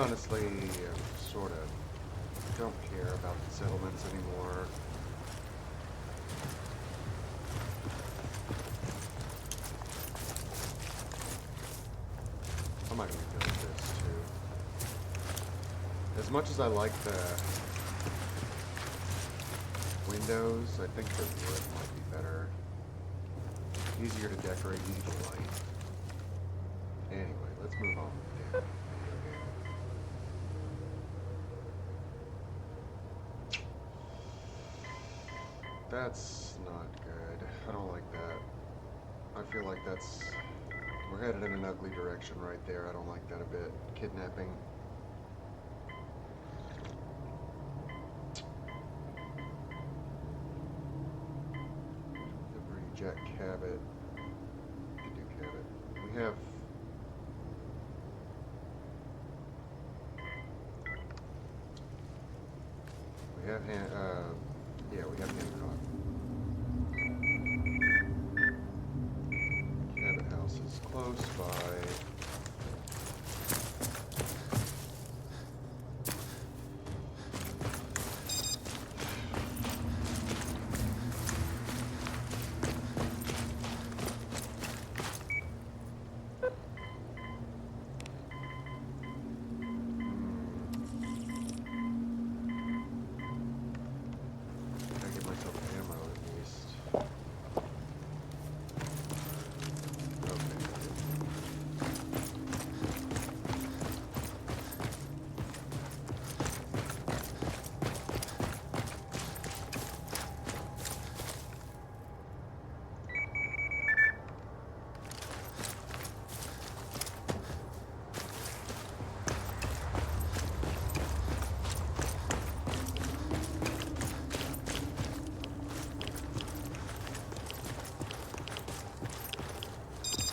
honestly sort of don't care about the settlements anymore. I might rebuild this too. As much as I like the windows, I think the wood might be better. Easier to decorate, easier to light. Anyway, let's move on. Damn video game. That's not good. I don't like that. I feel like we're headed in an ugly direction right there. I don't like that a bit. Kidnapping. Jack Cabot. We can do Cabot. We have Hancock. Cabot House is close by.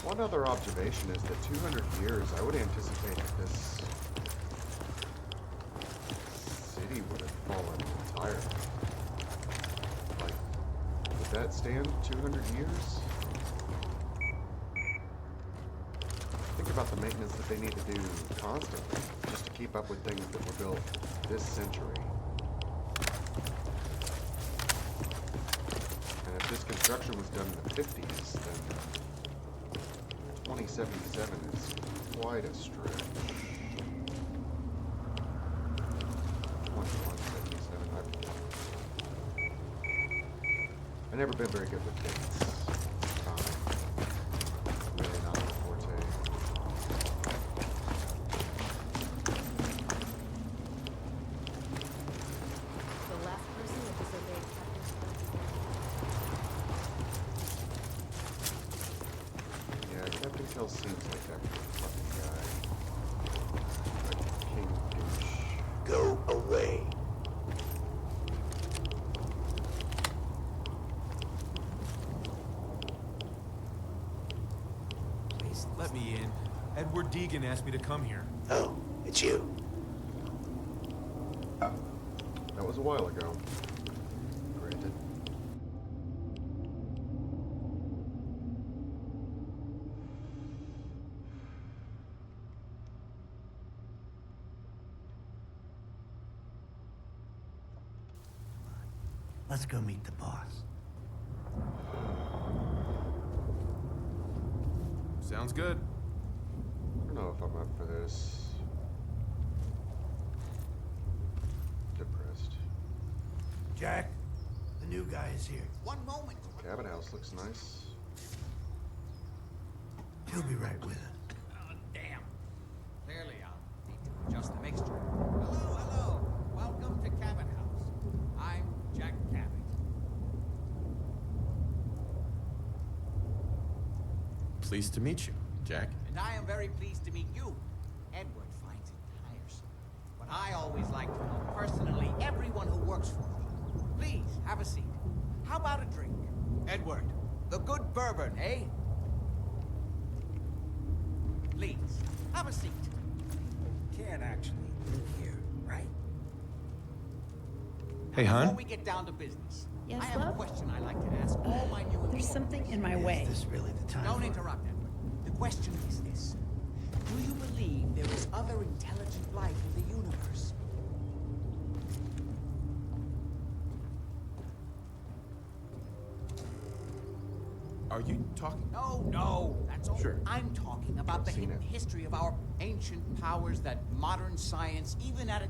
One other observation is that 200 years, I would anticipate that this city would have fallen entirely. Like, would that stand 200 years? Think about the maintenance that they need to do constantly just to keep up with things that were built this century. And if this construction was done in the 50s, then 2077 is quite a stretch. 2177. I've never been very good with dates. Really not my forte. The last person that disobeyed Captain's orders. Yeah, Captain Kill seems like that fucking guy. Like King Douche. Go away. Please, let me in. Edward Deegan asked me to come here. Oh, it's you. That was a while ago. Granted. Let's go meet the boss. Sounds good. I don't know if I'm up for this. Depressed. Jack, the new guy is here. One moment. Cabot House looks nice. He'll be right with us. Oh, damn. Clearly, I'll need to adjust the mixture. Hello, hello. Welcome to Cabot House. I'm Jack Cabot. Pleased to meet you, Jack. And I am very pleased to meet you. Edward finds it tiresome. But I always like to know personally everyone who works for me. Please, have a seat. How about a drink? Edward, the good bourbon, eh? Please, have a seat. Can't actually live here, right? Hey, Now, hon? before we get down to business, Yes, I have a love? question I like to ask all my new There's employees. something in my way. Is this really the time Don't for it? interrupt, Edward. The question is this. Do you believe there is other intelligent life in the universe? Are you talking? No, that's all. Sure. I'm talking about the Seen hidden it. history of our ancient powers that modern science, even at a...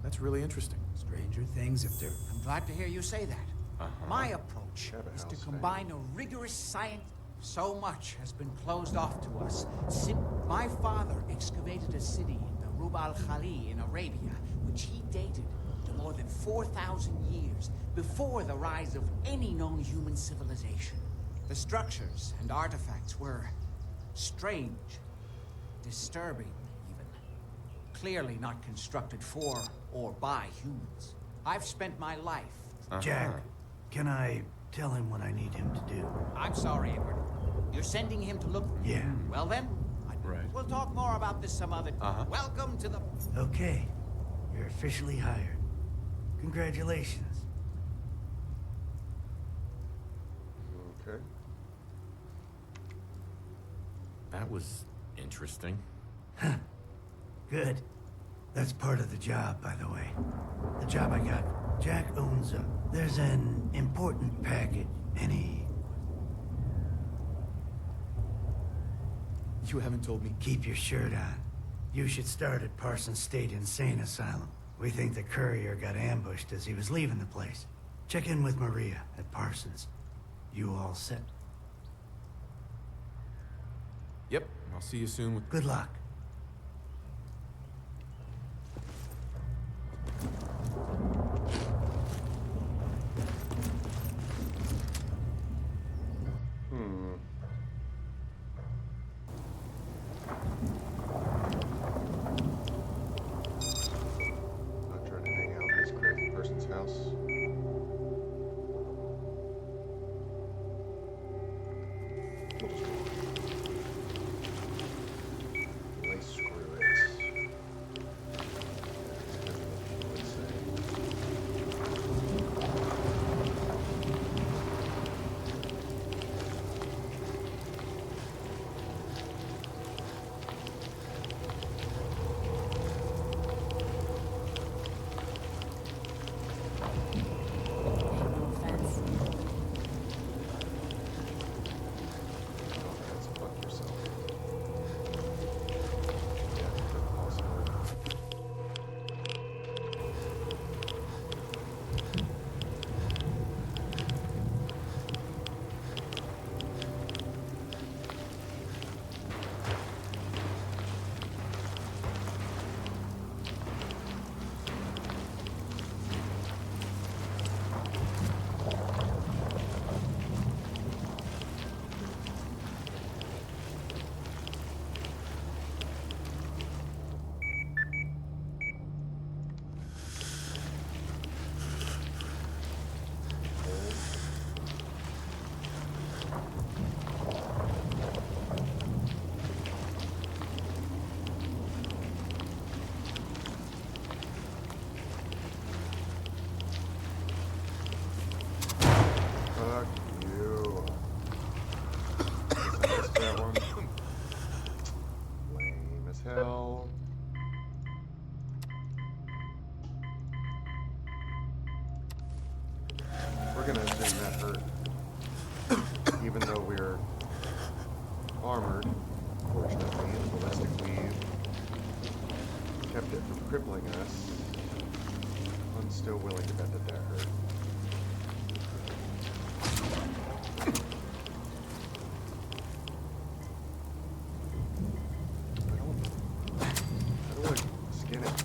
That's really interesting. Stranger things if they're... I'm glad to hear you say that. Uh-huh. My approach Cabot is to House combine a rigorous science. So much has been closed off to us. My father excavated a city in the Rub al-Khali in Arabia, which he dated to more than 4,000 years before the rise of any known human civilization. The structures and artifacts were strange, disturbing even. Clearly not constructed for or by humans. I've spent my life... Jack, can I tell him what I need him to do? I'm sorry, Edward. You're sending him to look... Yeah. Well then, Right. we'll talk more about this some other... Uh-huh. Welcome to the... Okay. You're officially hired. Congratulations. Okay. That was interesting. Good. That's part of the job, by the way. The job I got. Jack owns a... There's an important package. Any... You haven't told me. Keep your shirt on. You should start at Parsons State Insane Asylum. We think the courier got ambushed as he was leaving the place. Check in with Maria at Parsons. You all set? Yep. I'll see you soon with... Good luck. Not trying to hang out in this crazy person's house. We'll just go on. Like, screw it. That's what you would say. No offense. Oh, that's fuck yourself. Yeah, awesome. Fuck you. Guess I missed that one. Lame as hell. We're gonna assume that hurt. Even though we're armored, fortunately, and the ballistic weave kept it from crippling us. I'm still willing to bet that that hurt. How do I skin it?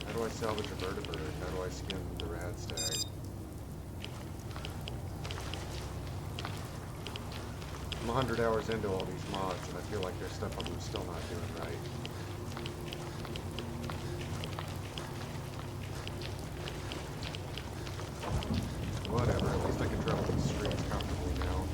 How do I salvage a vertebrate? How do I skin the rad stag? I'm 100 hours into all these mods, and I feel like there's stuff I'm still not doing right. Whatever, at least I can travel these streets comfortably now.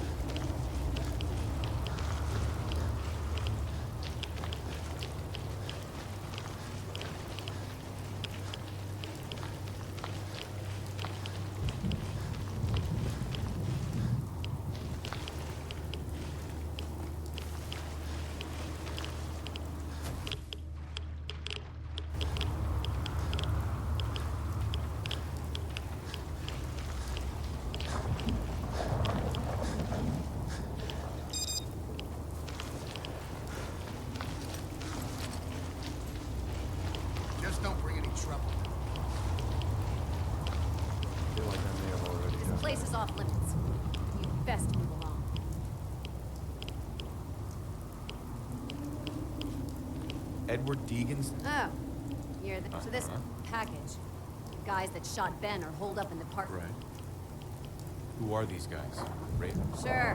Edward Deegan's? Oh, so this package. The guys that shot Ben are holed up in the park. Right. Who are these guys? Raiders? Sure,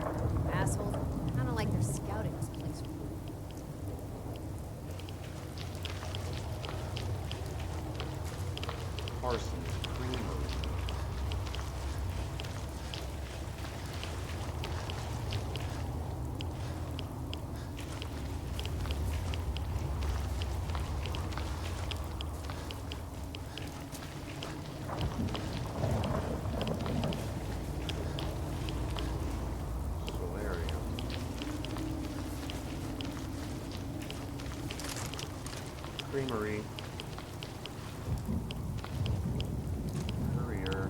assholes. Kind of like they're scouting this place. Parsons Creamery. Solarium. Creamery. Courier.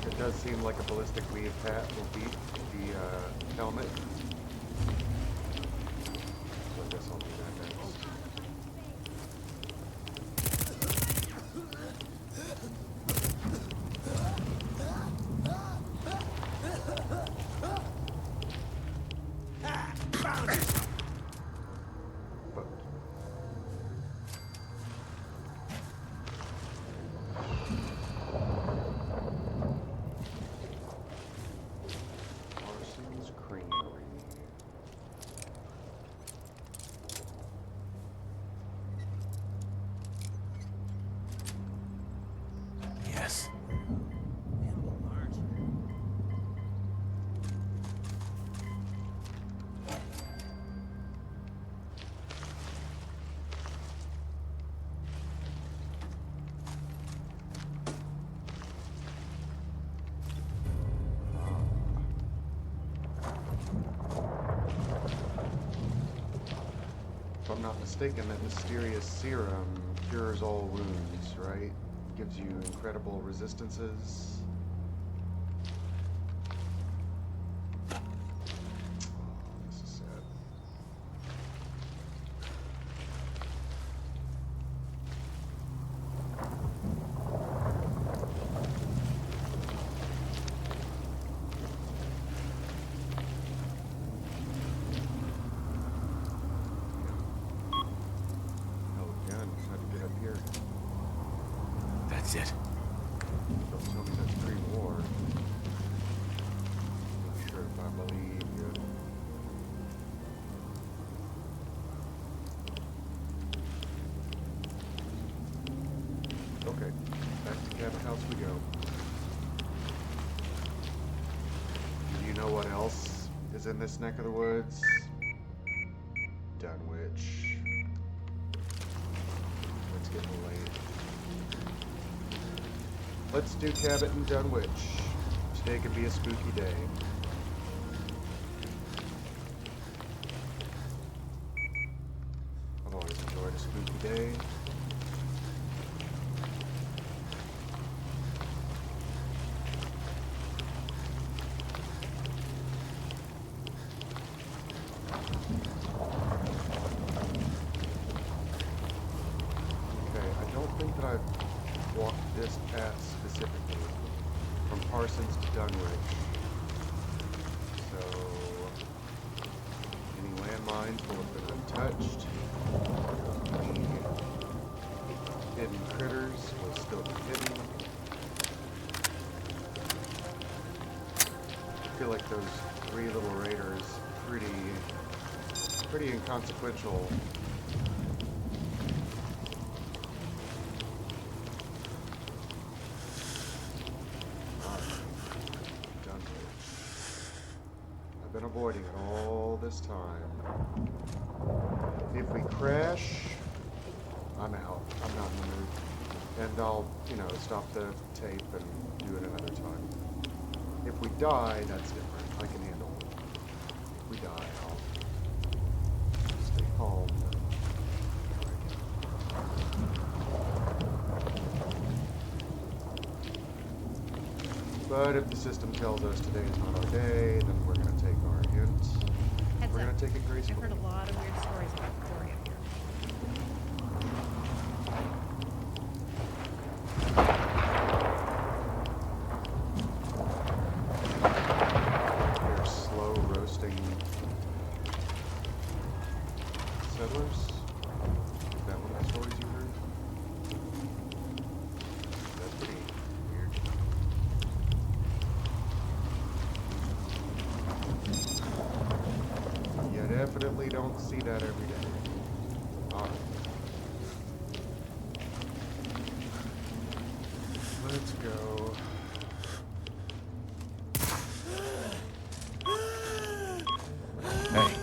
It does seem like a ballistic weave hat will beat the helmet. So I guess I'll do that next. But Parsons Creamery. Yes. If I'm not mistaken, that mysterious serum cures all wounds, right? Gives you incredible resistances. Oh, this is sad. Oh, again, how to get up here. That's it. Don't tell me that's pre-war. Not sure if I believe you. Okay, back to Cabot House we go. Do you know what else is in this neck of the woods? Dunwich. It's getting late. Let's do Cabot and Dunwich. Today could be a spooky day. I've always enjoyed a spooky day. Okay, I don't think that I've walked this path specifically from Parsons to Dunwich. So, any landmines will have been untouched. The hidden critters will still be hidden. I feel like those three little raiders pretty inconsequential. I've been avoiding it all this time. If we crash, I'm out. I'm not in the mood. And I'll, stop the tape and do it another time. If we die, that's different. I can handle it. If we die, I'll stay calm. But if the system tells us today is not our day, then we're going to take our hint. Heads We're up. going to take it I've gracefully. heard a lot of weird stories about the quarry up here. smugglers? Is that one of the stories you heard? That's pretty weird. You definitely don't see that every day. Alright. Let's go. Hey.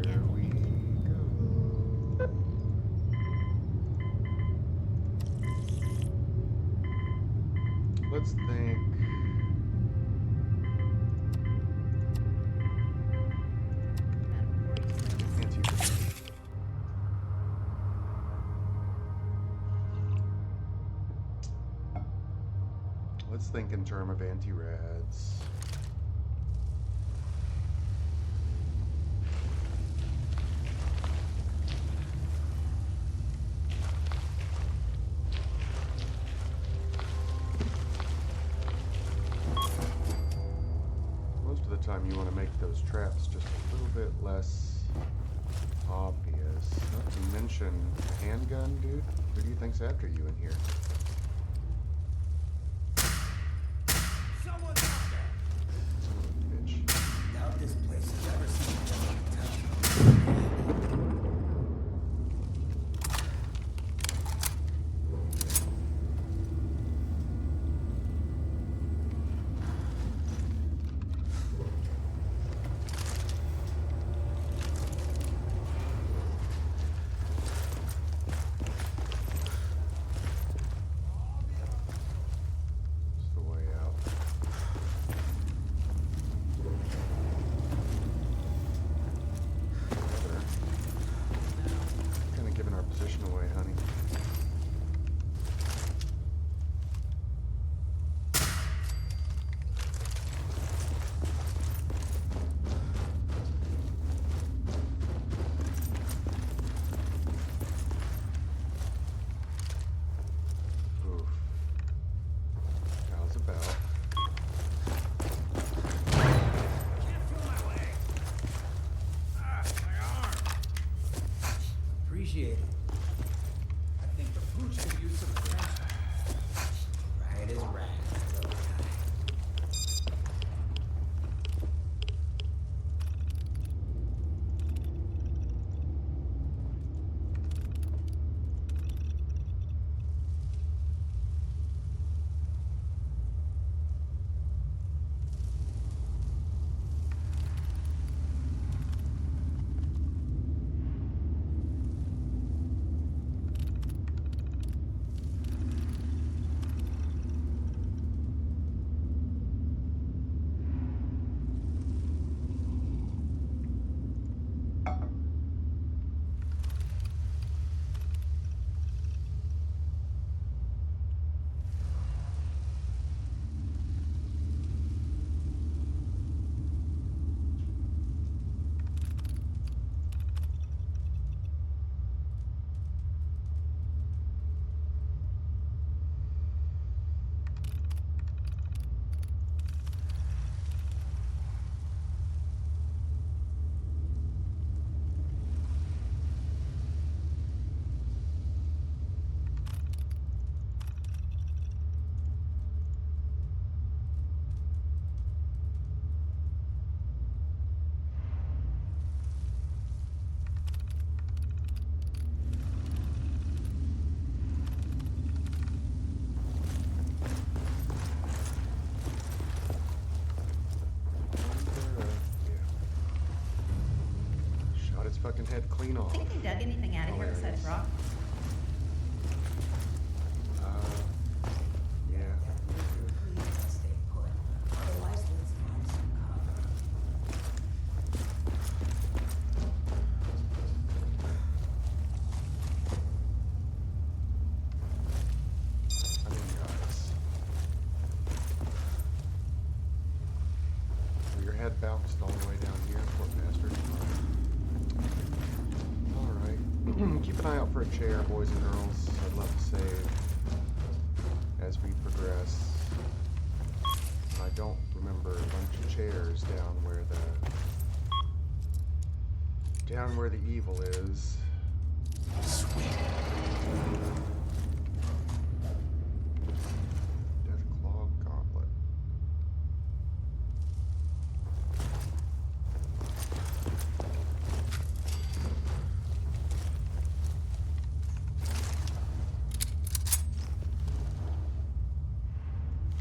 Here we go. Let's think. Let's think in terms of anti-rads. Most of the time you want to make those traps just a little bit less obvious. Not to mention a handgun, dude. Who do you think's after you in here? Someone's out there! Son of a bitch. Doubt this place has ever seen anything touch. It's the way out. Kind of giving our position away, honey. Oof. How's about? Can't feel my leg. Ah, my arm. Appreciate it. I think the pooch could use some attention. Right as right. Shot its fucking head clean off. Think they dug anything out of here besides rock? Yeah. Please stay put. Otherwise, let's find some cover. I mean, guys. So your head bounced all the way down here, poor bastard. Keep an eye out for a chair, boys and girls. I'd love to save as we progress. And I don't remember a bunch of chairs down where the evil is. Sweet. Deathclaw Gauntlet.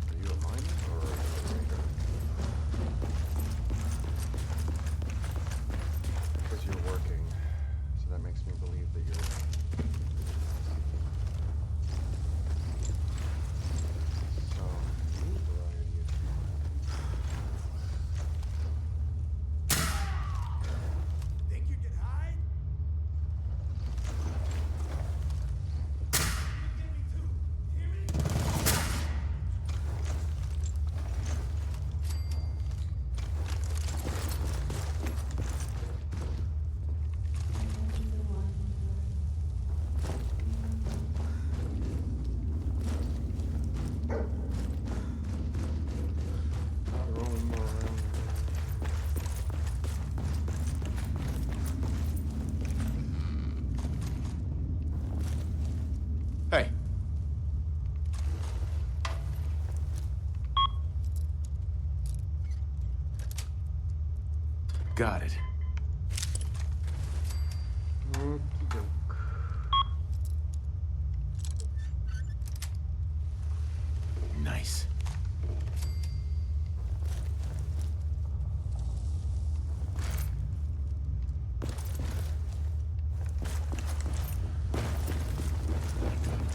Are you a miner or a raider? Because you're working, so that makes me believe that you're. Some variety of human. Think you can hide? You get me too. Hear me? Rolling more around. Hey. Got it. Okey-doke. Nice.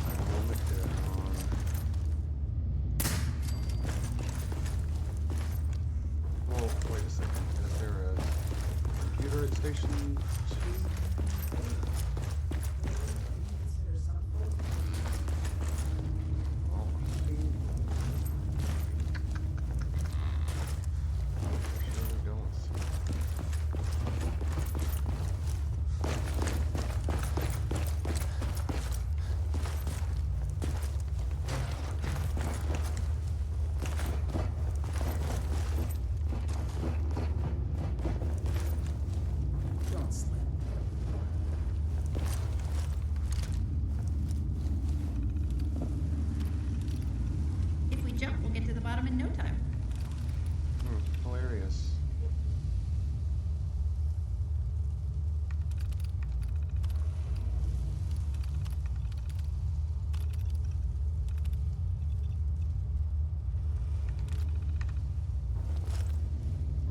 Calm it down. Well, wait a second. Is there a computer at station 2? Oh, sure we don't see. Don't slip. If we jump, we'll get to the bottom in no time. Hilarious.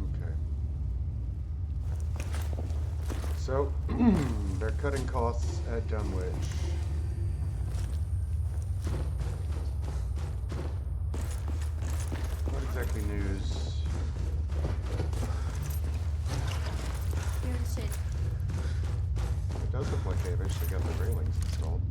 Okay. So, they're cutting costs at Dunwich. Not exactly news. You're in shit. It does look like they've actually got the railings installed.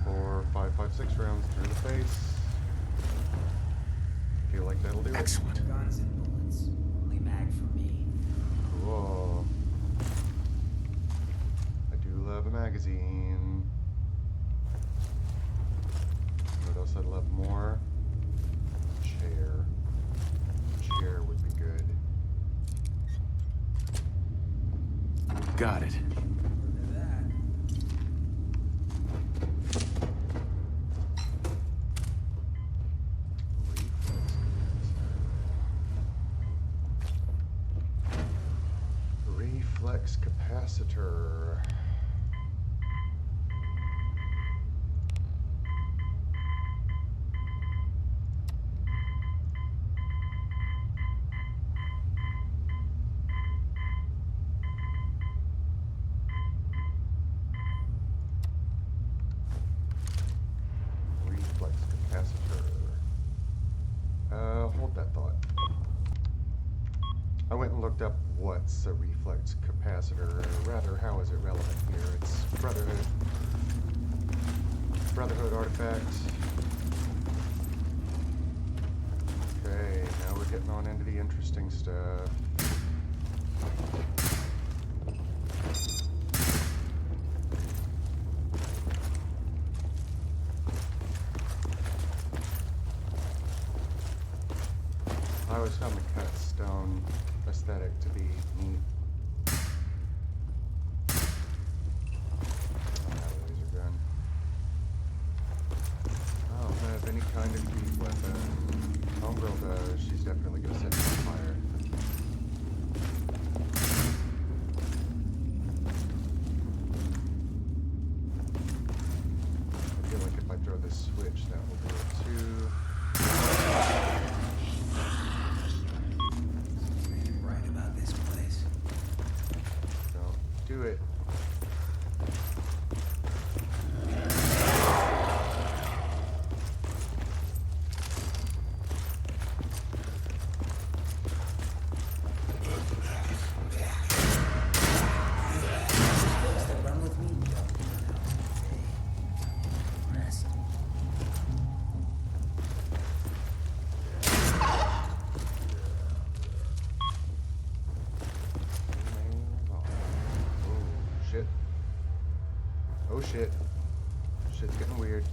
Four, five, 6 rounds through the face. Feel like that'll do it. Excellent. Guns and bullets. Only mag for me. Cool. I do love a magazine. What else I'd love more? Chair. Chair would be good. Got it. Look at that. Reflex capacitor. Reflex capacitor. Hold that thought. I went and looked up what's a reflex capacitor, or rather, how is it relevant here? It's Brotherhood artifact. we're getting on into the interesting stuff. I always found the cut stone aesthetic to be neat. I have a laser gun. I don't have any kind of heat weapon. Homegirl does. She's definitely gonna set me on fire. I feel like if I throw this switch, that will do it too. You're right about this place. Don't do it. Run with me. Rest. Oh, shit. Oh, shit. Shit's getting weird.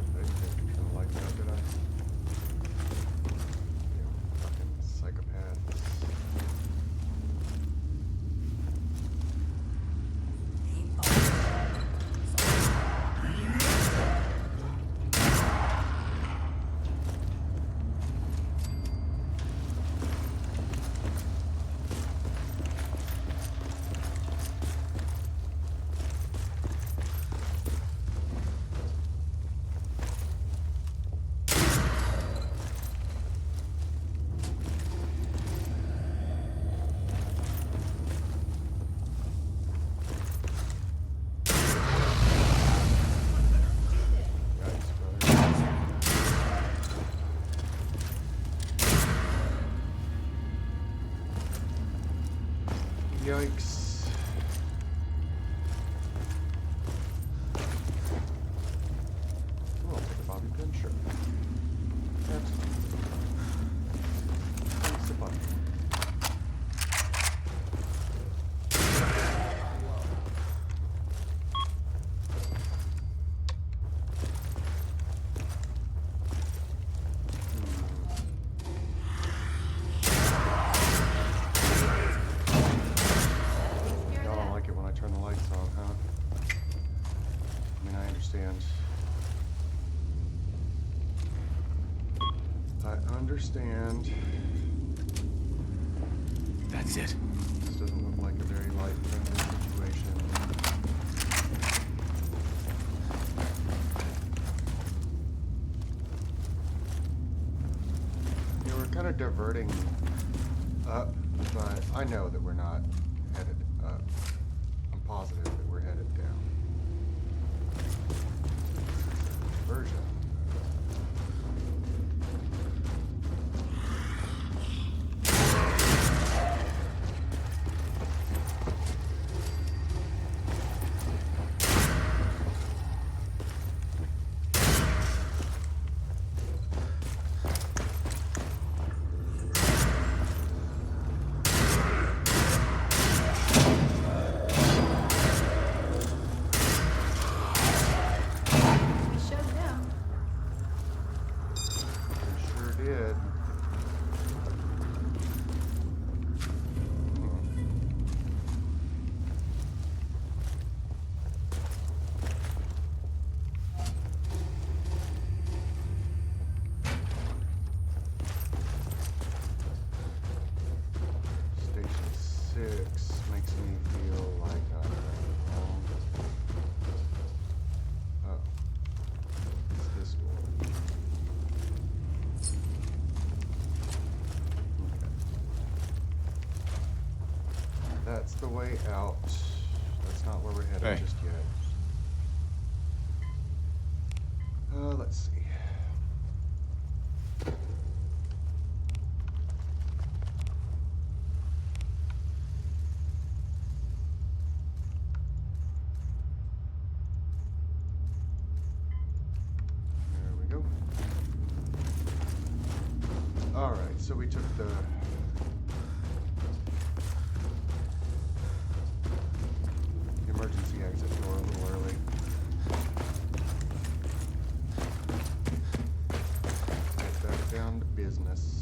I didn't think you kinda like that, did I? You fucking psychopaths. Yikes, brother. Yikes. Oh, I'll take a bobby pin, sure. That's it's a button. Y'all don't like it when I turn the lights on, huh? I mean, I understand. I understand. That's it. This doesn't look like a very light-friendly situation. Yeah, we're kind of diverting up, but I know that we're not headed up. I'm positive that we're headed down. Version. You showed them. We sure did. Station 6 makes me feel like I'm wrong. Oh. It's this door. Okay. That's the way out. That's not where we're headed Hey. just yet. Let's see. Alright, so we took the emergency exit door a little early. Get back down to business.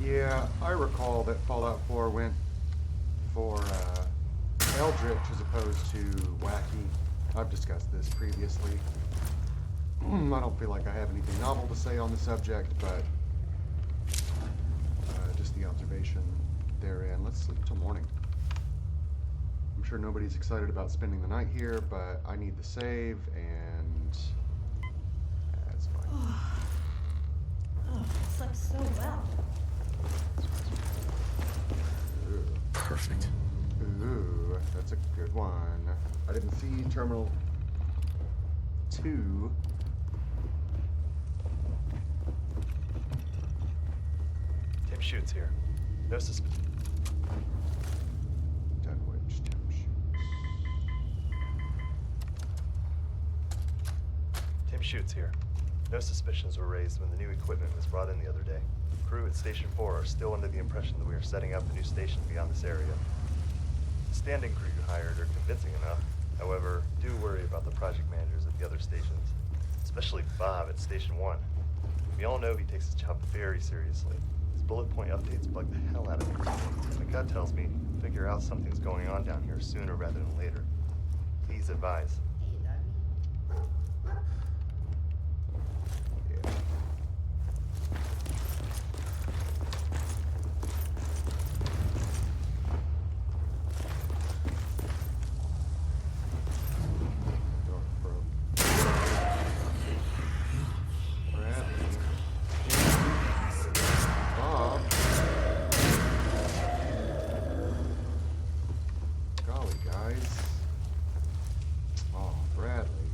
Yeah, I recall that Fallout 4 went for Eldritch as opposed to Wacky. I've discussed this previously. I don't feel like I have anything novel to say on the subject, but just the observation therein. Let's sleep till morning. I'm sure nobody's excited about spending the night here, but I need the save, and that's fine. Oh, I slept so well. Perfect. Ooh, that's a good one. I didn't see Terminal 2. Tim Shoots here. No suspicion. Dunwich, Tim Shoots. Tim Shoots here. No suspicions were raised when the new equipment was brought in the other day. Crew at Station 4 are still under the impression that we are setting up a new station beyond this area. The standing crew you hired are convincing enough. However, do worry about the project managers at the other stations, especially Bob at Station 1. We all know he takes his job very seriously. His bullet point updates bug the hell out of me. My gut tells me to figure out something's going on down here sooner rather than later. Please advise. Hey, doggy. Yeah. Door broke. Bradley. Bob. Golly, guys. Oh, Bradley.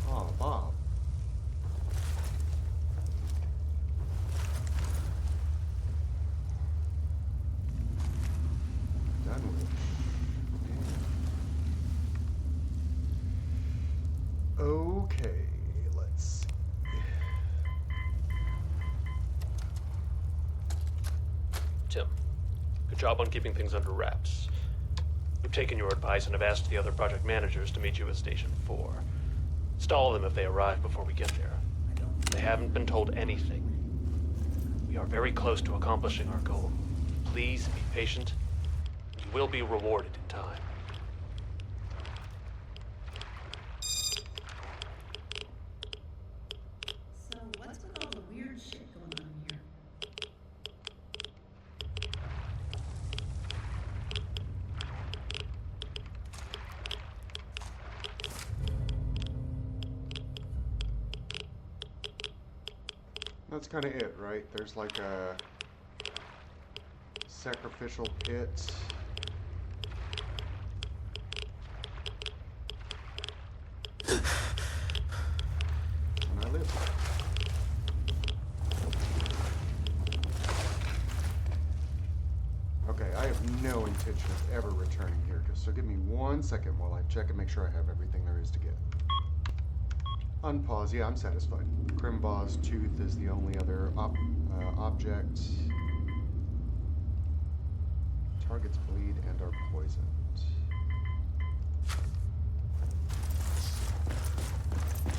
Oh, Bob. Dunwich. Okay, let's see. Tim, good job on keeping things under wraps. We've taken your advice and have asked the other project managers to meet you at Station 4. Stall them if they arrive before we get there. They haven't been told anything. We are very close to accomplishing our goal. Please be patient. You will be rewarded in time. So what's with all the weird shit going on here? That's kind of it, right? There's like a sacrificial pit. And I live. Okay, I have no intention of ever returning here, so give me 1 second while I check and make sure I have everything there is to get. Unpause. Yeah, I'm satisfied. Crimbaugh's tooth is the only other object. Targets bleed and are poisoned.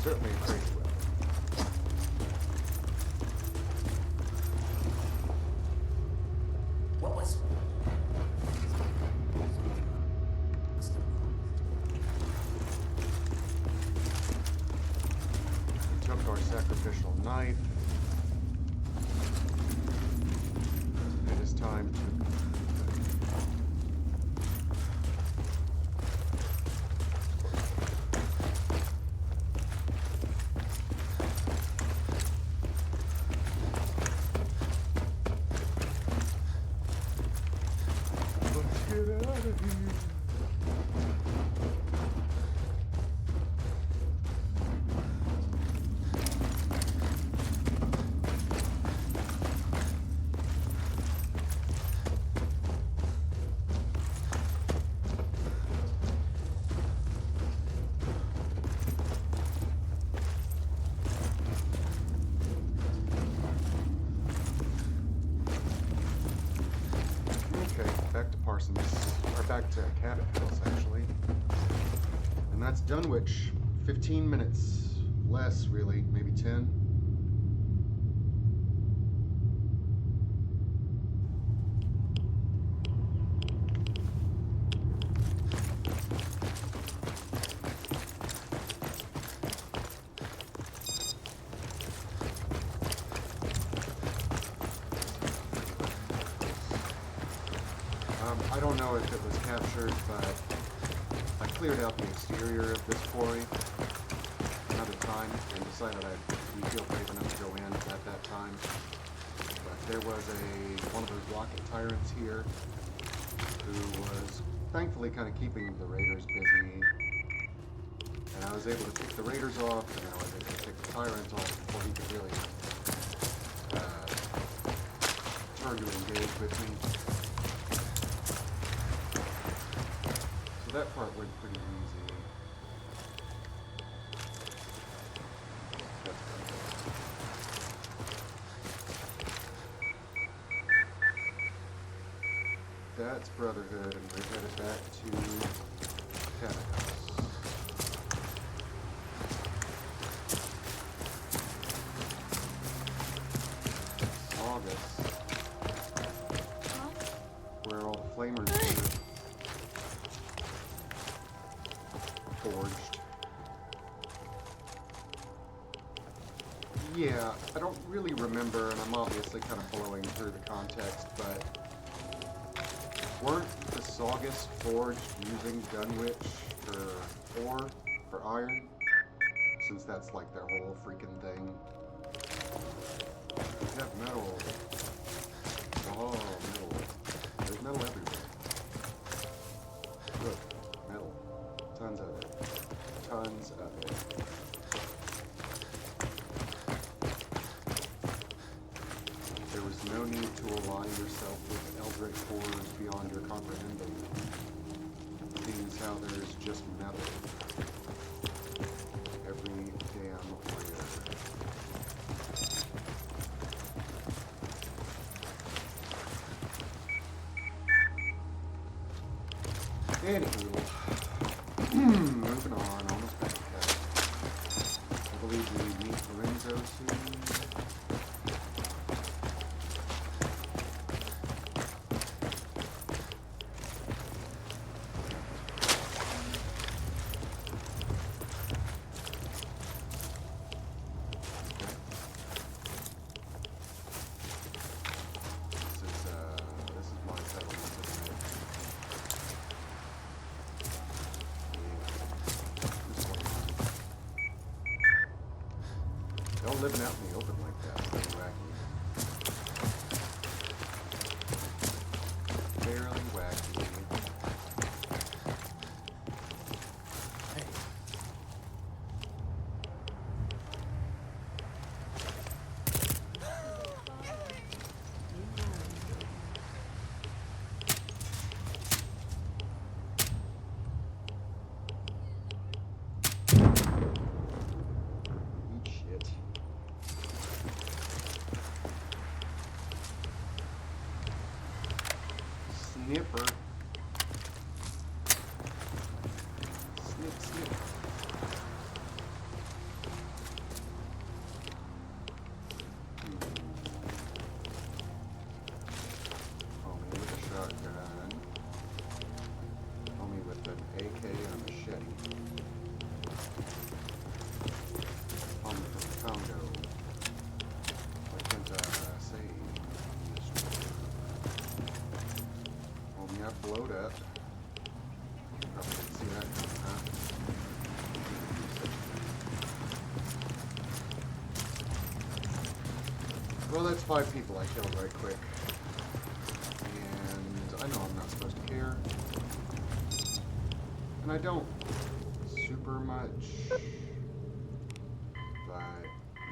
Certainly a crazy weapon. What was... We took our sacrificial knife. It is time to... Let's get out of here. Okay, back to Parsons, or back to Cabot House, actually. And that's Dunwich. 15 minutes. Less, really. Maybe 10. I don't know if it was captured, but I cleared out the exterior of this quarry another time and decided I'd feel brave enough to go in at that time. But there was one of those rocket tyrants here who was thankfully kind of keeping the raiders busy. And I was able to pick the raiders off, and I was able to pick the tyrant off before he could really turn to engage with me. So that part went pretty easy. That's Brotherhood, and we're headed back to Cabot House. August. Where all the flamers were forged. Yeah, I don't really remember, and I'm obviously kind of blowing through the context, but weren't the Saugus forged using Dunwich for ore, for iron? Since that's like their whole freaking thing. We have metal. Oh, metal. There's metal everywhere. Look, metal. Tons of it. Tons of it. There was no need to align yourself with Eldritch horrors beyond your comprehending. Seeing how there's just metal. Every damn where. Anywho, moving on, almost back to Cabot. I believe we meet Lorenzo soon. This is my settlement, isn't it? Y'all living out in the open like that, that's wacky. Fairly wacky. Eat shit. Snipper. Snip, snip. have bloat at. Probably didn't see that coming, huh? Well, that's 5 people I killed right quick. And I know I'm not supposed to care. And I don't super much. But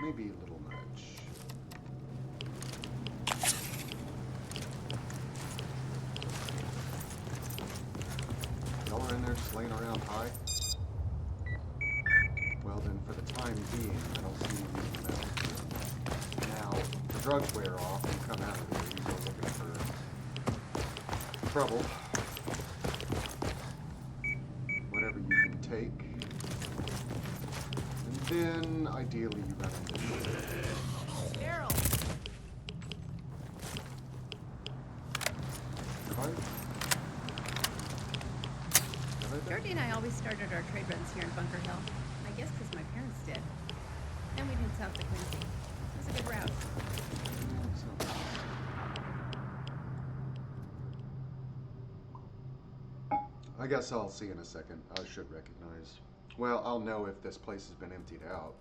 maybe a little much. Y'all are in there just laying around high? Well then, for the time being, I don't see any reason to mess with you. Now, if the drugs wear off and you come out of here, you go looking for trouble. Whatever you can take. And then, ideally, you run into Daryl! Jordy and I always started our trade runs here in Bunker Hill. I guess because my parents did. Then we'd head south to Quincy. It was a good route. I guess I'll see in a second. I should recognize. Well, I'll know if this place has been emptied out.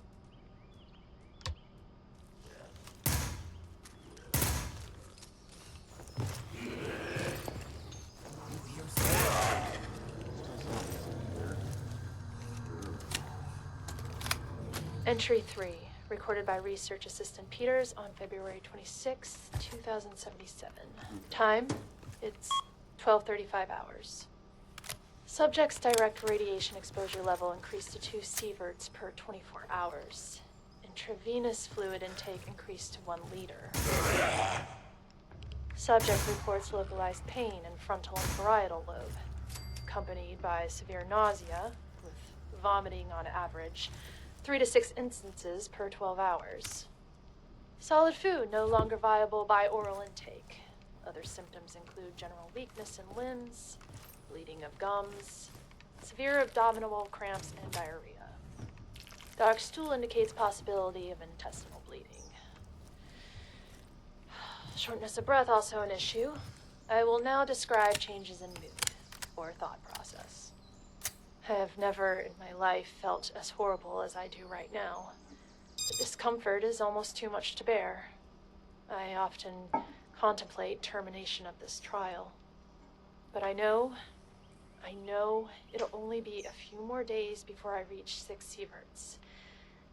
Entry 3, recorded by Research Assistant Peters on February 26, 2077. Time, it's 12:35 hours. Subject's direct radiation exposure level increased to 2 sieverts per 24 hours. Intravenous fluid intake increased to 1 liter. Subject reports localized pain in frontal and parietal lobe, accompanied by severe nausea, with vomiting on average, 3 to 6 instances per 12 hours. Solid food no longer viable by oral intake. Other symptoms include general weakness in limbs, bleeding of gums, severe abdominal cramps, and diarrhea. Dark stool indicates possibility of intestinal bleeding. Shortness of breath also an issue. I will now describe changes in mood or thought process. I have never in my life felt as horrible as I do right now. The discomfort is almost too much to bear. I often contemplate termination of this trial. But I know it'll only be a few more days before I reach 6 sieverts.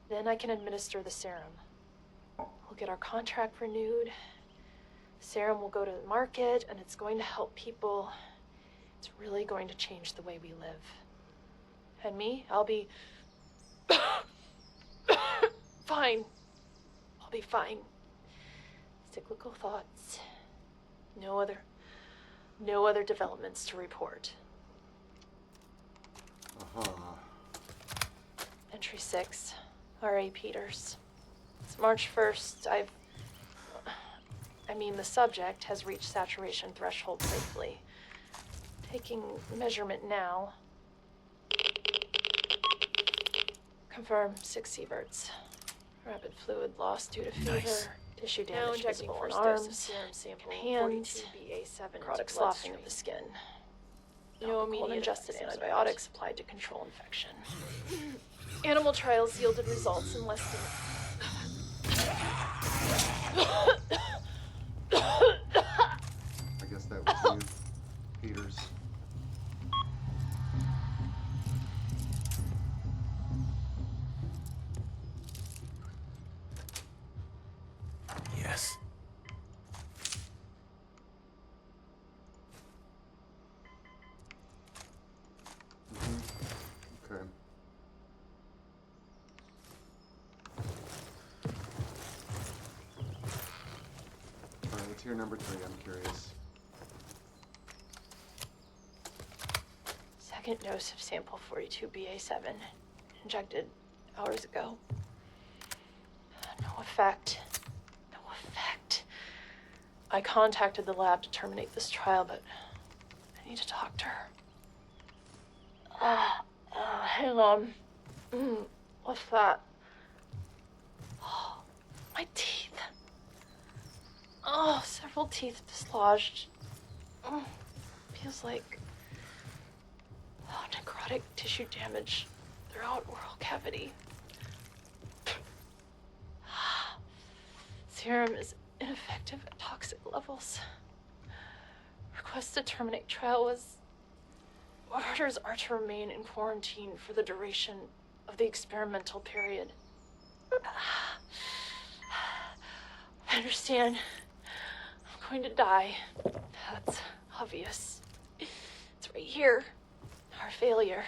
Then I can administer the serum. We'll get our contract renewed. The serum will go to the market, and it's going to help people. It's really going to change the way we live. And me, I'll be fine. I'll be fine. Cyclical thoughts. No other developments to report. Entry 6, R.A. Peters. It's March 1st. The subject has reached saturation threshold safely. Taking measurement now. Confirm 6 sieverts. Rapid fluid loss due to fever. Nice. Tissue damage visible in arms, in hands, necrotic sloughing of the skin. No immediate ingested antibiotics applied to control infection. Animal trials yielded results in less than... I guess that was you, Peters. Yes. Okay. Alright, what's your number 3? I'm curious. Second dose of sample 42BA7, injected hours ago. No effect. No effect. I contacted the lab to terminate this trial, but I need to talk to her. Hang on. What's that? Oh, my teeth. Oh, several teeth dislodged. feels like necrotic tissue damage throughout oral cavity. Serum is ineffective at toxic levels. Request to terminate trial was... Orders are to remain in quarantine for the duration of the experimental period. I understand. I'm going to die. That's obvious. It's right here. Our failure.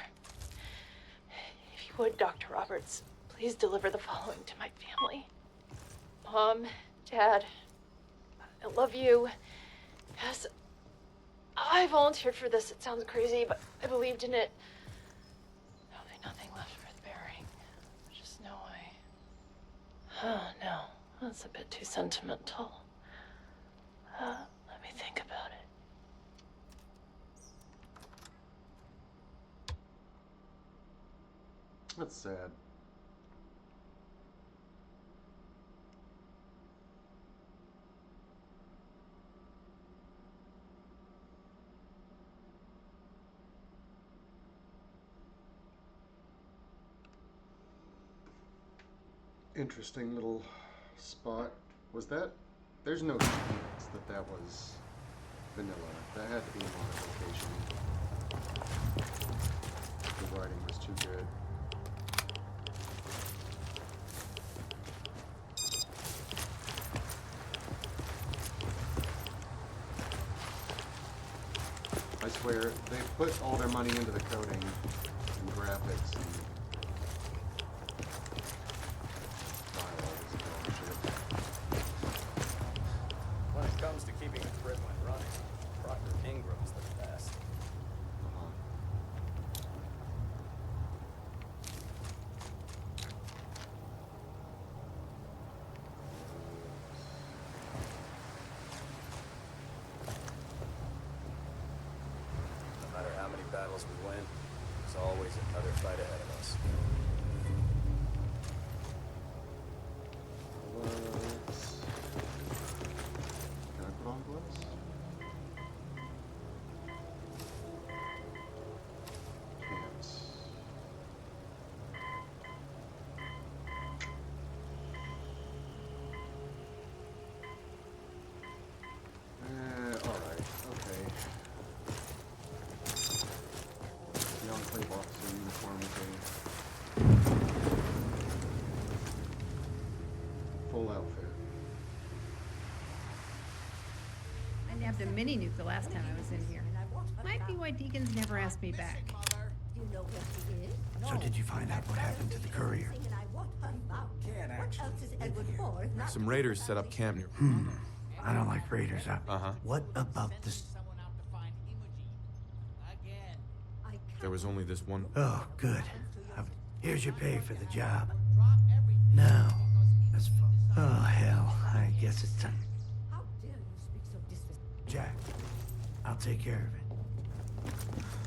If you would, Dr. Roberts, please deliver the following to my family. Mom, Dad, I love you. Yes, I volunteered for this. It sounds crazy, but I believed in it. There'll be nothing left worth bearing. Just know Oh, no. That's a bit too sentimental. Let me think about it. That's sad. Interesting little spot. Was that? There's no chance that was vanilla. That had to be a modification. The writing was too good. I swear, they put all their money into the coding and graphics and dialogue and all that shit. When it comes to keeping a grid line running, Proctor Ingram's the best. No matter how many battles we win, there's always another fight ahead of us. Can I put on gloves? Can't. Alright, okay. Young Clay officer uniform with a full outfit. I nabbed a mini nuke the last time I was in here. Might be why Deegan's never asked me back. You know where she is? So did you find out what happened to the courier? And I want her found. What else is Edward for? if not Some raiders set up camp near. I don't like raiders. Uh-huh. What about this? Someone out to find Imogen. Again. I can't There was only this one. Oh, good. Here's your pay for the job. Drop everything. Now, as far... Oh, hell. I guess it's time. How dare you speak so disrespectfully? Jack, I'll take care of it.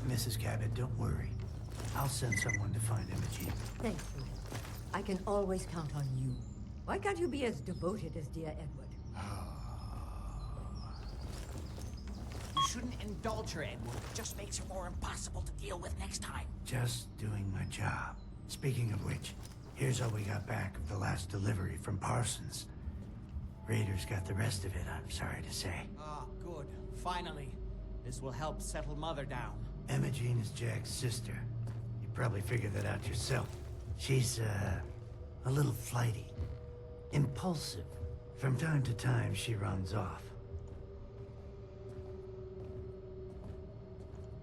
Mrs. Cabot, don't worry. I'll send someone to find Imogen. Thank you. I can always count on you. Why can't you be as devoted as dear Edward? You shouldn't indulge her, Edward. It just makes her more impossible to deal with next time. Just doing my job. Speaking of which, here's all we got back of the last delivery from Parsons. Raiders got the rest of it, I'm sorry to say. Ah, good. Finally. This will help settle Mother down. Imogen is Jack's sister. You probably figured that out yourself. She's, a little flighty. Impulsive. From time to time, she runs off.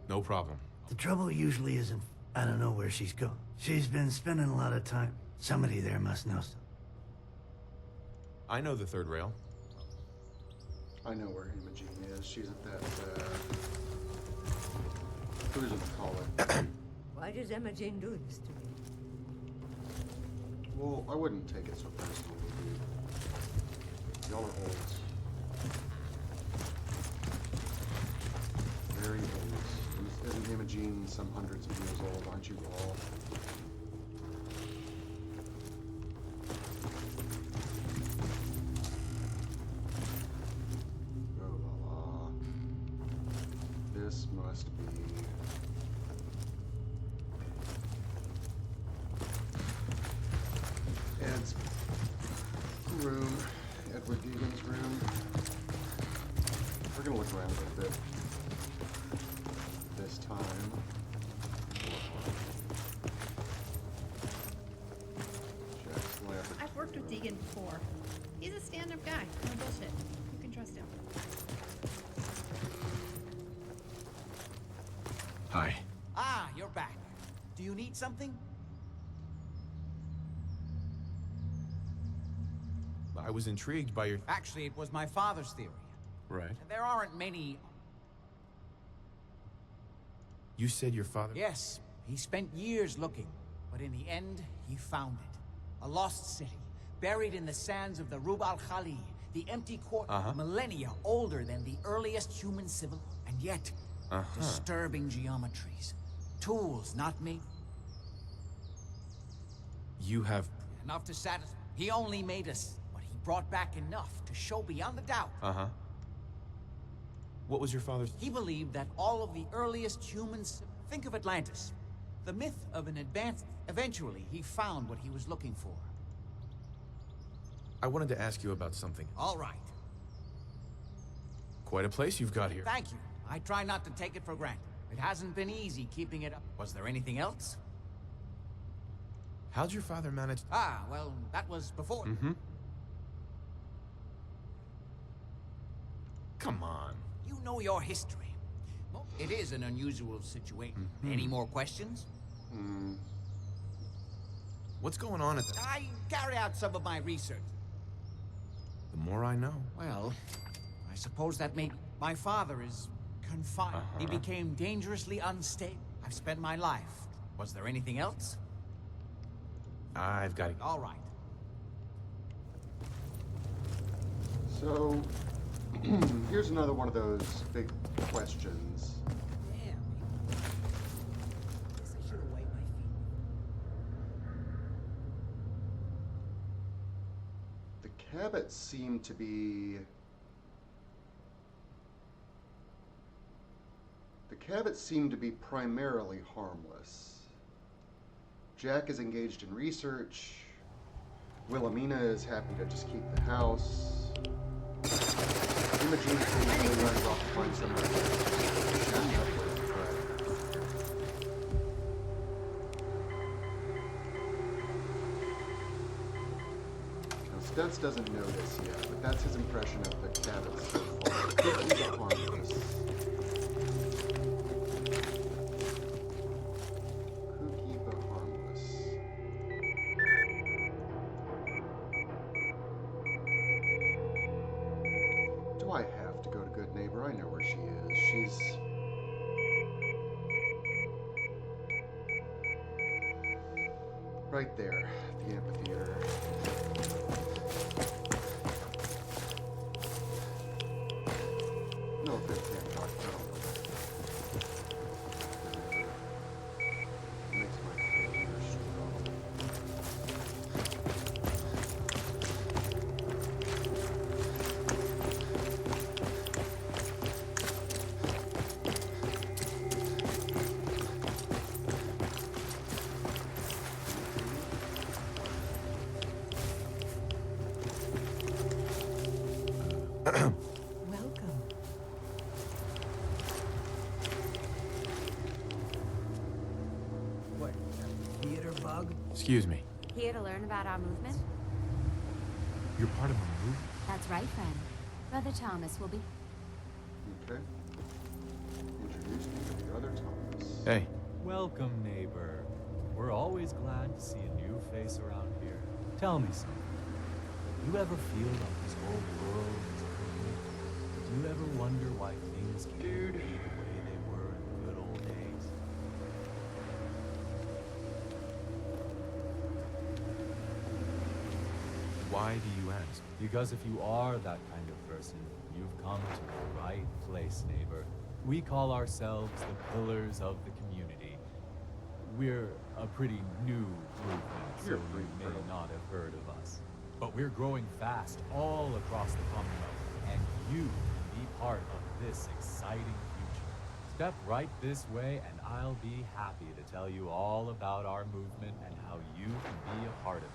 No problem. The trouble usually isn't... I don't know where she's going. She's been spending a lot of time. Somebody there must know something. I know the third rail. I know where Imogen is. She's at that, what does it call it? Why does Emma Jane do this to me? Well, I wouldn't take it so personally, dude. Y'all are old. Very old. Isn't Imogen some hundreds of years old? Aren't you all? Oh la la. this must be... Ed's room. Edward Deegan's room. We're gonna look around a little bit this time. Jack's lab. I've worked with Deegan before. He's a stand-up guy. No bullshit. You can trust him. Hi. Ah, you're back. Do you need something? I was intrigued by your... Actually, it was my father's theory. Right. There aren't many... You said your father... Yes, he spent years looking, but in the end, he found it. A lost city, buried in the sands of the Rub al-Khali, the empty quarry, millennia older than the earliest human civil, and yet, disturbing geometries. Tools not made... You have... Enough to satisfy... He only made us, but he brought back enough to show beyond a doubt. What was your father's... He believed that all of the earliest humans... Think of Atlantis. The myth of an advanced... Eventually, he found what he was looking for. I wanted to ask you about something. All right. Quite a place you've got here. Thank you. I try not to take it for granted. It hasn't been easy keeping it up. Was there anything else? How'd your father manage... Ah, well, that was before. Come on. You know your history. Well, it is an unusual situation. Any more questions? What's going on at the... I carry out some of my research. The more I know. Well, I suppose that may... My father is confined. He became dangerously unstable. I've spent my life. Was there anything else? I've got to... All right. So, here's another one of those big questions. Damn. Guess I should have wiped my feet. The Cabots seem to be... The Cabots seem to be primarily harmless. Jack is engaged in research. Wilhelmina is happy to just keep the house. Imogen probably runs off to find somewhere to chat up with, Now, Stets doesn't know this yet, but that's his impression of the Cabots so far. He's a harmless. I have to go to Good Neighbor. I know where she is. She's... right there, at the amphitheater. No, good can't talk about it. Makes my career strong. Welcome. What? Theater bug? Excuse me. Here to learn about our movement? You're part of a movement? That's right, friend. Brother Thomas will be... Okay. Introduce me to the other Thomas. Hey. Welcome, neighbor. We're always glad to see a new face around here. Tell me something. Do you ever feel like this whole world is crooked? Do you ever wonder why things can't be the way they were in the good old days? Why do you ask? Because if you are that kind of person, you've come to the right place, neighbor. We call ourselves the Pillars of the Community. We're a pretty new movement, so You're you pretty may pro. not have heard of us. But we're growing fast all across the Commonwealth, and you can be part of this exciting future. Step right this way, and I'll be happy to tell you all about our movement and how you can be a part of it.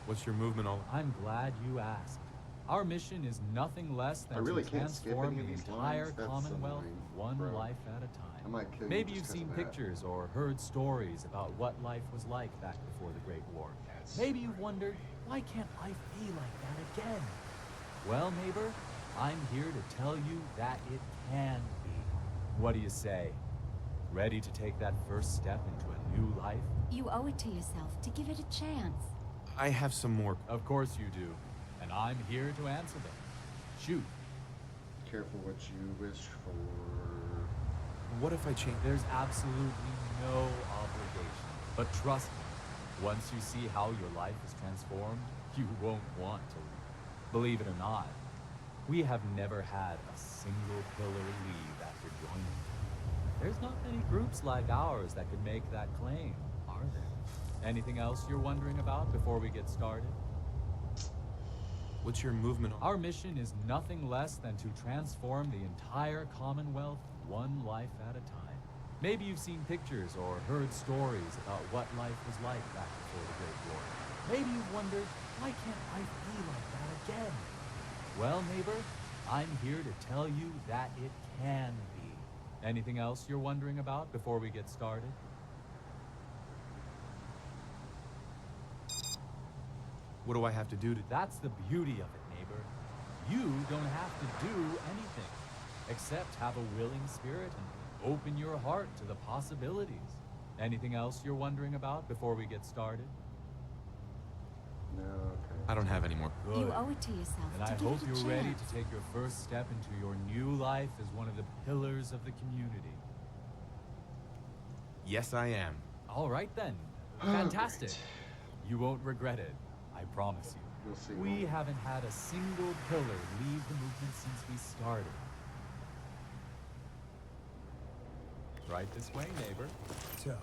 What's your movement all? I'm glad you asked. Our mission is nothing less than I really to can't skip transform any of the these entire lines. That's Commonwealth annoying, one bro. life at a I time. might kill you Maybe just you've 'cause seen of that. pictures or heard stories about what life was like back before the Great War. Maybe you've wondered, why can't life be like that again? Well, neighbor, I'm here to tell you that it can be. What do you say? Ready to take that first step into a new life? You owe it to yourself to give it a chance. I have some more. Of course you do. And I'm here to answer them. Shoot. Careful what you wish for. What if I change? There's absolutely no obligation. But trust me, once you see how your life is transformed, you won't want to leave. Believe it or not, we have never had a single pillar leave after joining. There's not many groups like ours that could make that claim, are there? Anything else you're wondering about before we get started? What's your movement on? Our mission is nothing less than to transform the entire Commonwealth one life at a time. Maybe you've seen pictures or heard stories about what life was like back before the Great War. Maybe you've wondered, why can't life be like that again? Well, neighbor, I'm here to tell you that it can be. Anything else you're wondering about before we get started? What do I have to do to? That's the beauty of it, neighbor. You don't have to do anything, except have a willing spirit and open your heart to the possibilities. Anything else you're wondering about before we get started? No, okay. I don't have any more. Good. You owe it to yourself And to I give hope it a you're ready chance. to take your first step into your new life as one of the pillars of the community. Yes, I am. All right then. Oh, Fantastic. great. You won't regret it. I promise you. You'll see. We won't you? haven't had a single pillar leave the movement since we started. Right this way, neighbor. So,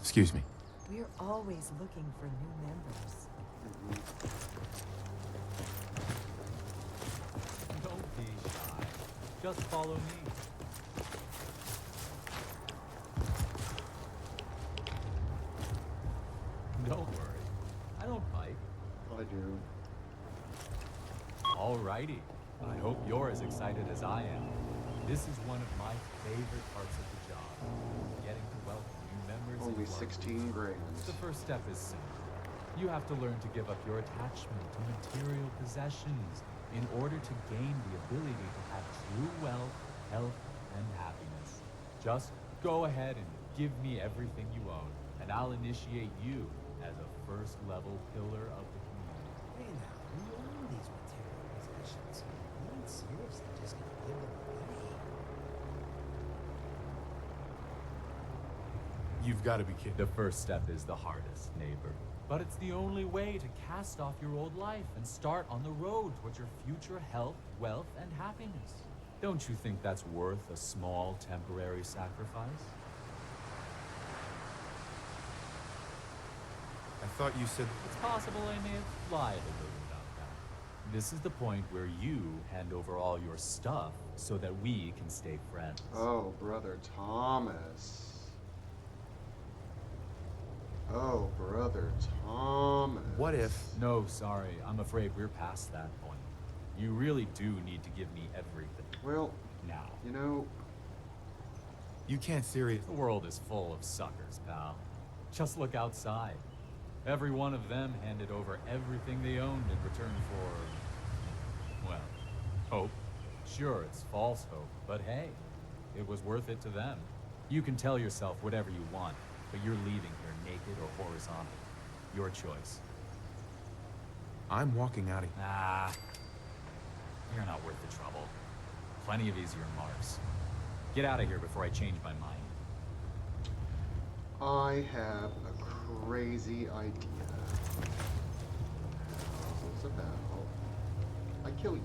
Excuse me. We're always looking for new members. Don't be shy. Just follow me. Don't worry. I don't bite. I do. Alrighty. I hope you're as excited as I am. This is one of my favorite parts of the job. Getting to welcome new members. Only into our 16 group. grams. The first step is simple. You have to learn to give up your attachment to material possessions in order to gain the ability to have true wealth, health, and happiness. Just go ahead and give me everything you own, and I'll initiate you as a first-level pillar of the community. hey now, we own these material possessions. We ain't seriously just gonna give them away. You've got to be kidding. The first step is the hardest, neighbor. But it's the only way to cast off your old life and start on the road towards your future health, wealth, and happiness. Don't you think that's worth a small temporary sacrifice? I thought you said. It's possible I may have lied a little about that. This is the point where you hand over all your stuff so that we can stay friends. Oh, brother Thomas. Oh, brother Thomas. What if? No, sorry. I'm afraid we're past that point. You really do need to give me everything. Well, Now. you know, You can't seriously. The world is full of suckers, pal. Just look outside. Every one of them handed over everything they owned in return for, well, hope. Sure, it's false hope, but hey, it was worth it to them. You can tell yourself whatever you want, but you're leaving here naked or horizontal. Your choice. I'm walking out of here. Nah, you're not worth the trouble. Plenty of easier marks. Get out of here before I change my mind. I have a crazy idea. How's about I kill you?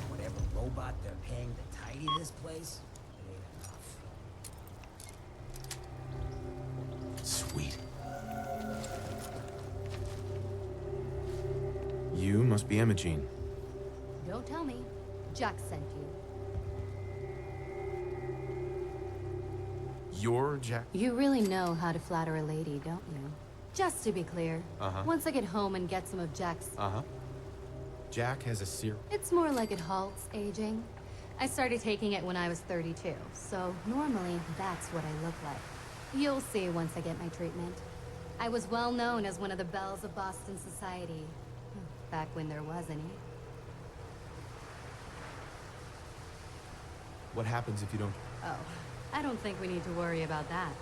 Whatever robot they're paying to tidy this place, it ain't enough. Sweet. must be Imogene. Don't tell me. Jack sent you. You're Jack? You really know how to flatter a lady, don't you? Just to be clear, once I get home and get some of Jack's... Jack has a serum. It's more like it halts aging. I started taking it when I was 32, so normally that's what I look like. You'll see once I get my treatment. I was well known as one of the belles of Boston society. Back when there was any. What happens if you don't... Oh, I don't think we need to worry about that.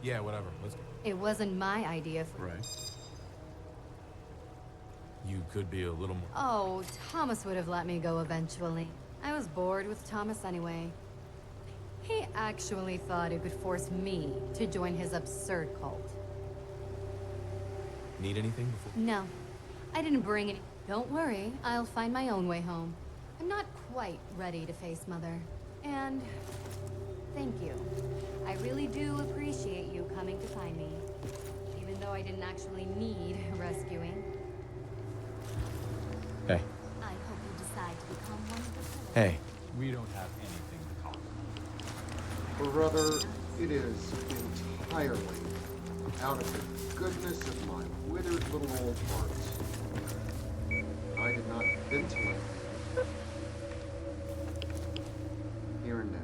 Yeah, whatever. Let's go. It wasn't my idea for... Right. You could be a little more... Oh, Thomas would have let me go eventually. I was bored with Thomas anyway. He actually thought he could force me to join his absurd cult. Need anything before... No, I didn't bring any... Don't worry, I'll find my own way home. I'm not quite ready to face Mother. And... thank you. I really do appreciate you coming to find me. Even though I didn't actually need rescuing. Hey. I hope you decide to become one of the pillars. Hey. We don't have anything to talk about. Or rather, it is entirely out of the goodness of my withered little old heart. I did not ventilate here and now.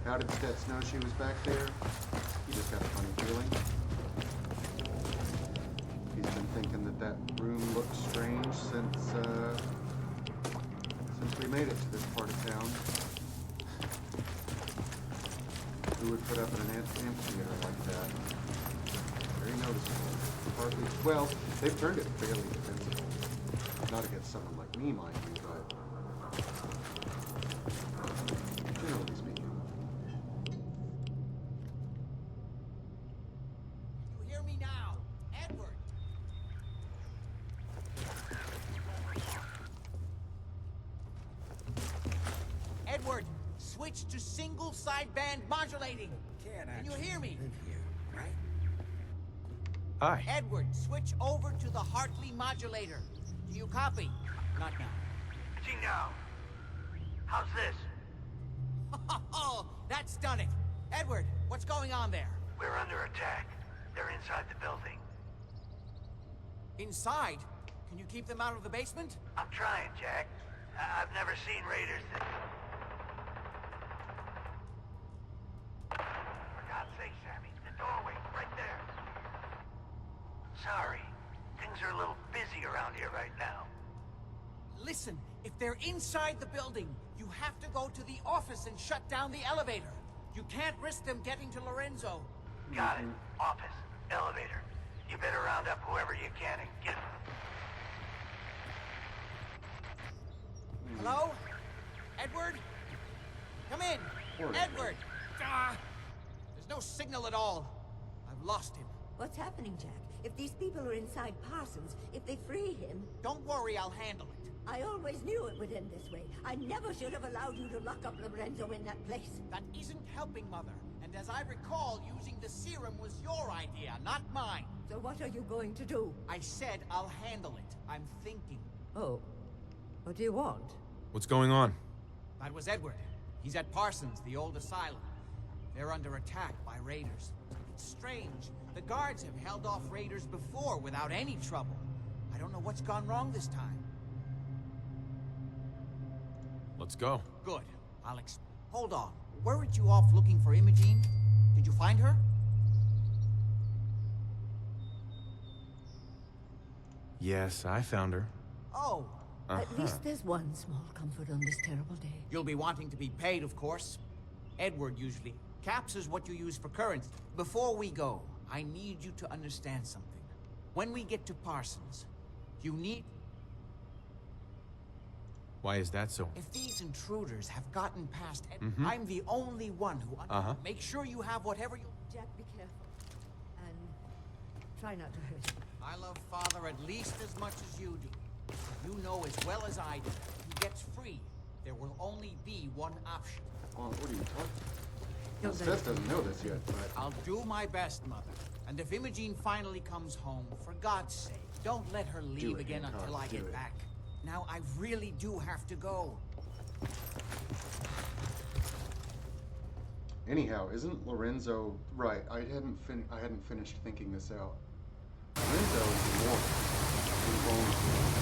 How did Stets know she was back there? He just got a funny feeling. He's been thinking that that room looks strange since we made it to this part of town. Who would put up in an amphitheater like that? Very noticeable. Hardly, well, they've turned it fairly defensible. Not against someone like me, mind you, but generally speaking. You hear me now? Edward! Edward, switch to single sideband modulating. Can you hear me? Right? Hi. Edward, switch over to the Hartley modulator. Do you copy? Not now. See now. How's this? Oh, that's done it. Edward, what's going on there? We're under attack. They're inside the building. Inside? Can you keep them out of the basement? I'm trying, Jack. I've never seen raiders that... For God's sake, Sammy, the doorway, right there. Sorry. Things are a little busy around here right now. Listen, if they're inside the building, you have to go to the office and shut down the elevator. You can't risk them getting to Lorenzo. Got it. Office. Elevator. You better round up whoever you can and get them. Hello? Edward? Come in. Edward! There's no signal at all. I've lost him. What's happening, Jack? If these people are inside Parsons, if they free him... Don't worry, I'll handle it. I always knew it would end this way. I never should have allowed you to lock up Lorenzo in that place. That isn't helping, Mother. And as I recall, using the serum was your idea, not mine. So what are you going to do? I said I'll handle it. I'm thinking. Oh. What do you want? What's going on? That was Edward. He's at Parsons, the old asylum. They're under attack by raiders. It's strange. The guards have held off raiders before without any trouble. I don't know what's gone wrong this time. Let's go. Good. Hold on. Weren't you off looking for Imogene? Did you find her? Yes, I found her. Oh, At least there's one small comfort on this terrible day. You'll be wanting to be paid, of course. Edward usually caps is what you use for currency. Before we go, I need you to understand something. When we get to Parsons, you need... Why is that so? If these intruders have gotten past Edward, I'm the only one who... Make sure you have whatever you... Jack, be careful. And try not to hurt him. I love Father at least as much as you do. You know as well as I do, if he gets free, there will only be one option. Oh, what are you talking Don't about? Stets doesn't know this yet, but... I'll do my best, Mother. And if Imogene finally comes home, for God's sake, don't let her leave again until I get back. Now, I really do have to go. Anyhow, isn't Lorenzo right? I hadn't finished thinking this out. Lorenzo is more invulnerable.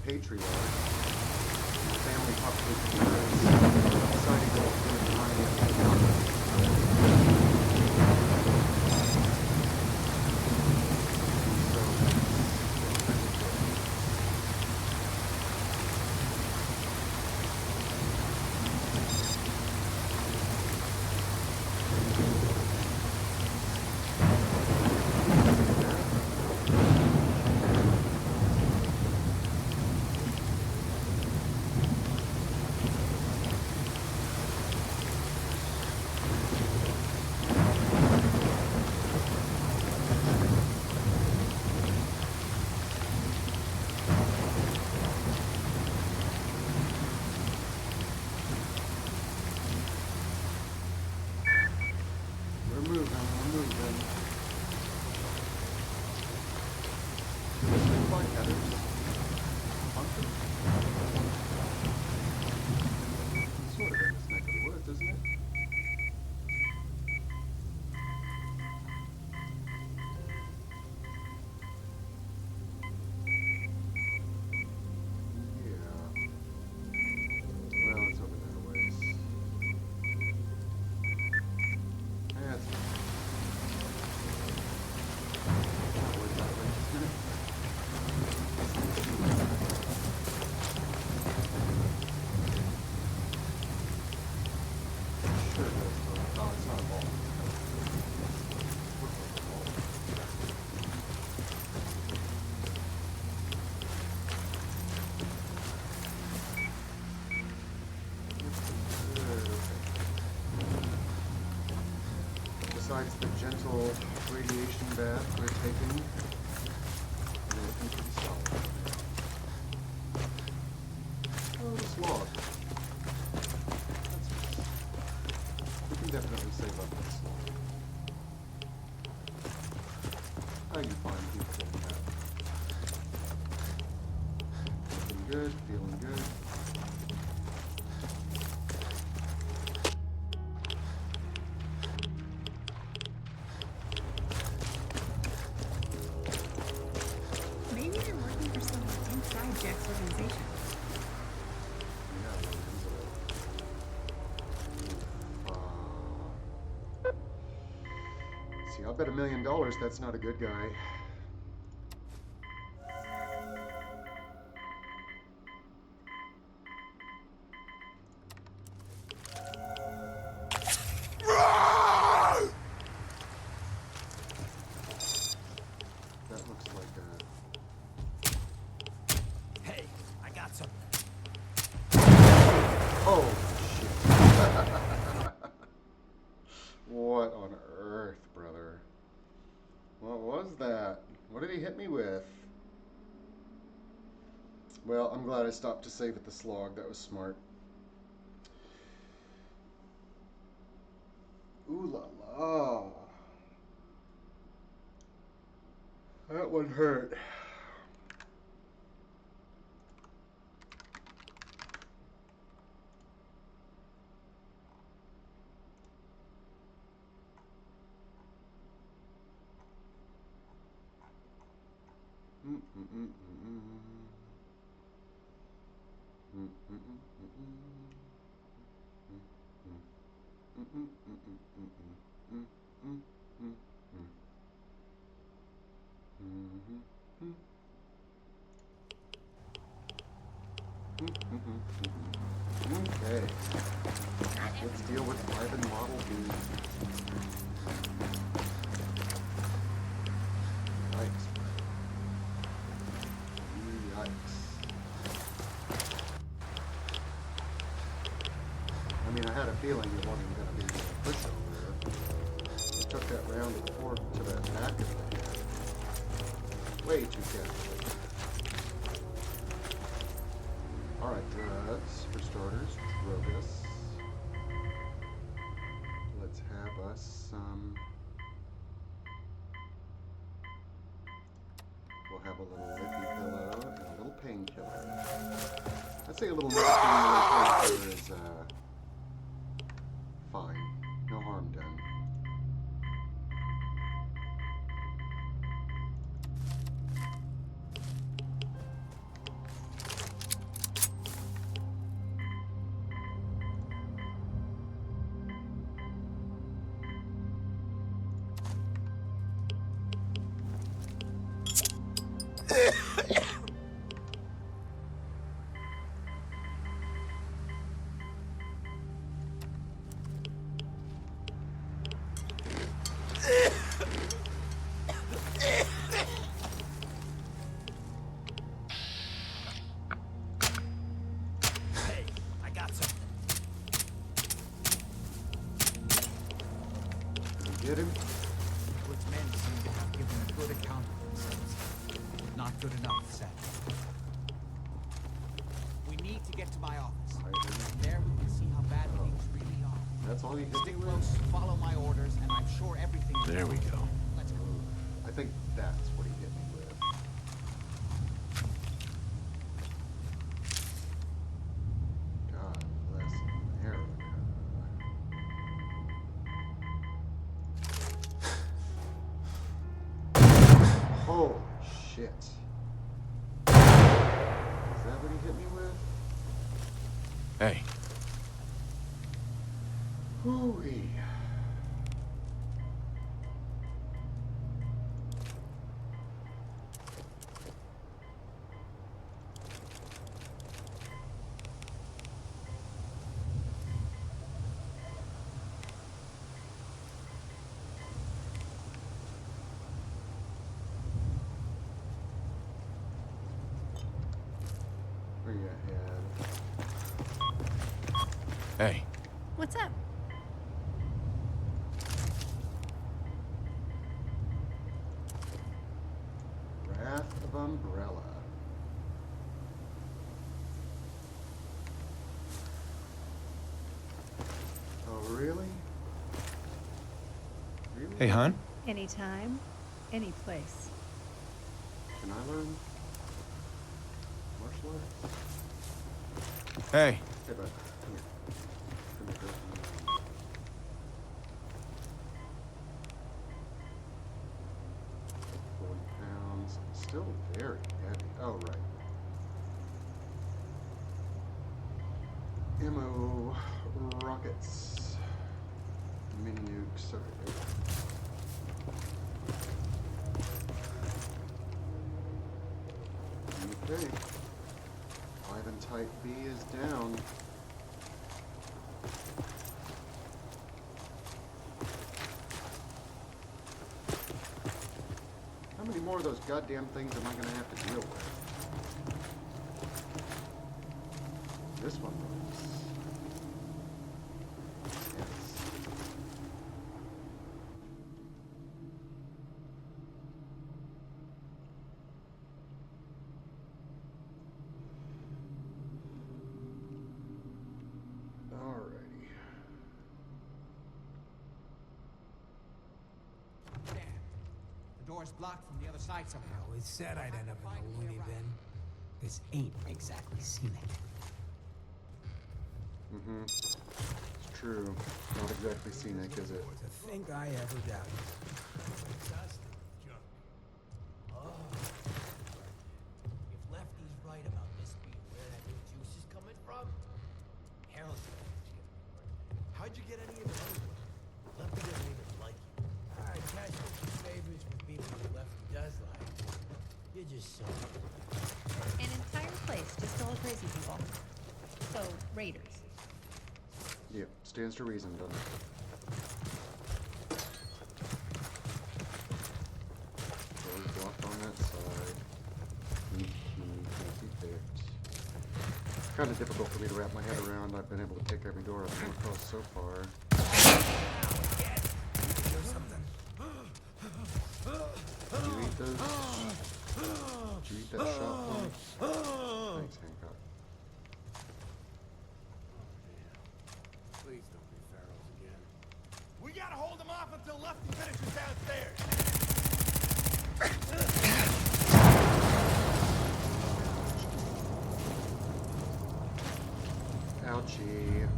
Patriarch, family population decided to give money besides the gentle radiation bath we're taking, we're looking pretty solid. Oh, this log. That's nice. We can definitely save up this log. How you find people like that? Looking good, feeling good. Maybe they're working for someone inside Jack's organization. I'll bet $1 million that's not a good guy. That looks like a... Hey, I got something. Oh, shit. What on earth, brother? What was that? What did he hit me with? Well, I'm glad I stopped to save at the slog. That was smart. Ooh la la. That one hurt. Okay. Let's deal with Ivan Model B. Yikes. Yikes. I mean, I had a feeling it wasn't going to be a pushover. It took that round of 4 to the back of the head. Way too carefully. Alright, drugs, for starters, Drogus. Let's have us some... We'll have a little lippy pillow and a little painkiller. I'd say a little morphine and a painkiller is, fine. No harm done. Hey, I got something. Did you get him? Edward's men seem to have given a good account of themselves. Not good enough, sadly. We need to get to my office. There we can see how bad things really are. That's all you hit me Stick with? close, follow my orders, and I'm sure everything... There we go. Let's go. I think that's what he hit me with. God bless America. Holy shit. Is that what he hit me with? Hey, Hooey. Where you at, hey. What's up? Wrath of Umbrella. Oh, really? Really? Hey, hon. Anytime, any place. Can I learn martial arts? Hey. Hey, bud. Come here. Come here, girl. 40 pounds. Still very heavy. Oh, right. Ammo, rockets, mini nukes. Okay, Okay. 5 and type B is down. How many more of those goddamn things am I gonna have to deal with? This one looks... Yes. Alrighty. Damn. The door's blocked from the other side somehow. I always said I'd end up in a loony bin. This ain't exactly scenic. Mm-hmm. It's true. Not exactly scenic, is it? To think I ever doubted. If Lefty's right about this being where that new juice is coming from, hell's how'd you get any of it anyway? Lefty doesn't even like you. Alright, catch your favorites with people who Lefty does like. You're just so... An entire place just full of crazy people. So, raiders. Yep, stands to reason, doesn't it? Doors blocked on that side. Can't be picked. Kind of difficult for me to wrap my head around. I've been able to pick every door I've come across so far. Did you eat those? Did you eat that shot? Thanks, Hancock. Please don't be pharaohs again. We gotta hold him off until Lefty finishes downstairs. Ouchie.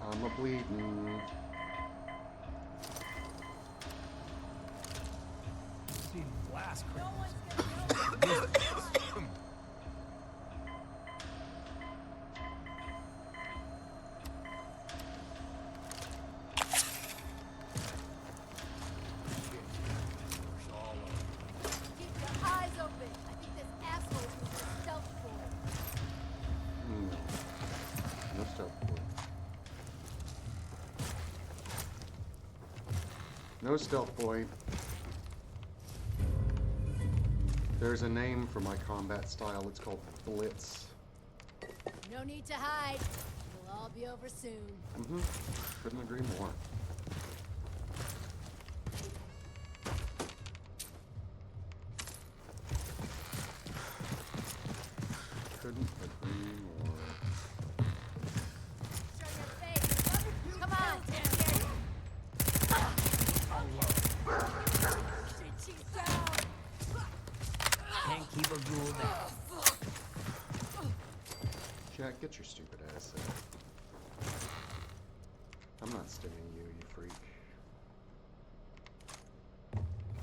I'm a-bleeding. See glass Keep your eyes open. I think this asshole is a stealth boy. No stealth point. No stealth point. There's a name for my combat style. It's called Blitz. No need to hide. It'll all be over soon. Couldn't agree more. Couldn't agree more. Show your face. Come on. She's down. Can't keep a rule down. Jack, get your stupid ass out. I'm not stimming you, you freak.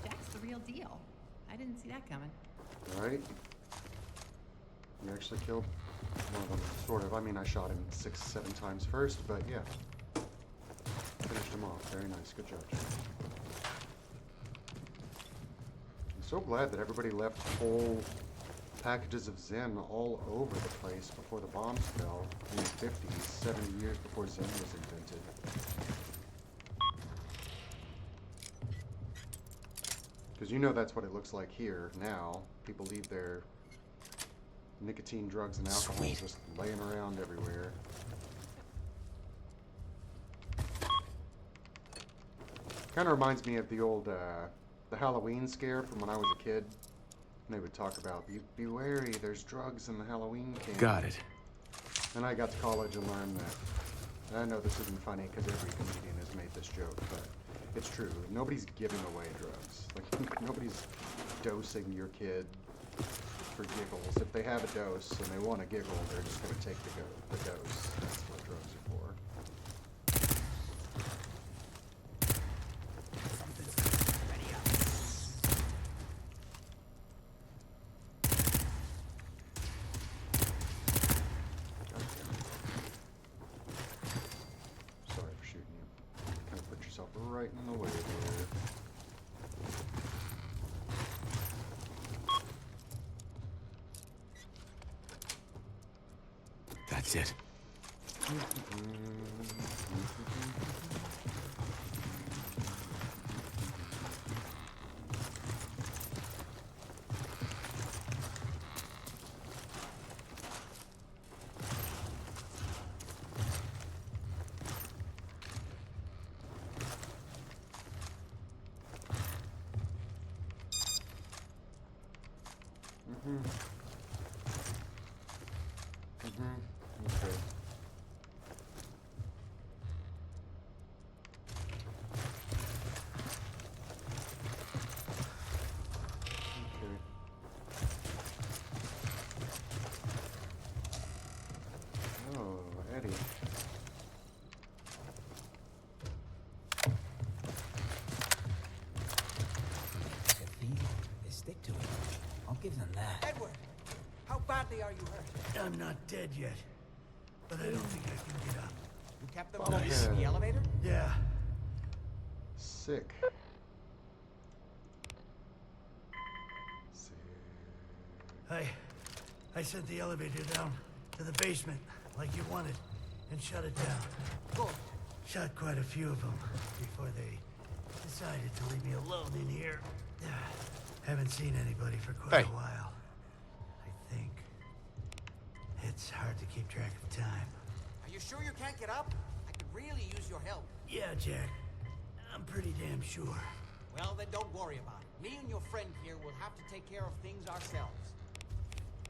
Jack's the real deal. I didn't see that coming. Right? You actually killed one of them, sort of. I mean, I shot him 6-7 times first, but yeah. Finished him off. Very nice. Good job, Jack. I'm so glad that everybody left whole packages of Zen all over the place before the bombs fell in the 50s, 70 years before Zen was invented. Because you know that's what it looks like here now. People leave their nicotine, drugs, and alcohol just laying around everywhere. Kind of reminds me of the old, the Halloween scare from when I was a kid. And they would talk about, be wary, there's drugs in the Halloween candy. Got it. And I got to college and learned that. I know this isn't funny because every comedian has made this joke, but it's true. Nobody's giving away drugs. Like, nobody's dosing your kid for giggles. If they have a dose and they want to giggle, they're just going to take the dose. That's what drugs are for. That's it. Okay. Oh, Eddie. They stick to it. I'll give them that. Edward, how badly are you hurt? I'm not dead yet, but I don't think I can get up. You kept them Nice. in the elevator? Yeah. Sick. I sent the elevator down to the basement, like you wanted, and shut it down. Good. Shot quite a few of them before they decided to leave me alone in here. Haven't seen anybody for quite a while. I think. It's hard to keep track of time. Are you sure you can't get up? I could really use your help. Yeah, Jack. I'm pretty damn sure. Well, then don't worry about it. Me and your friend here will have to take care of things ourselves.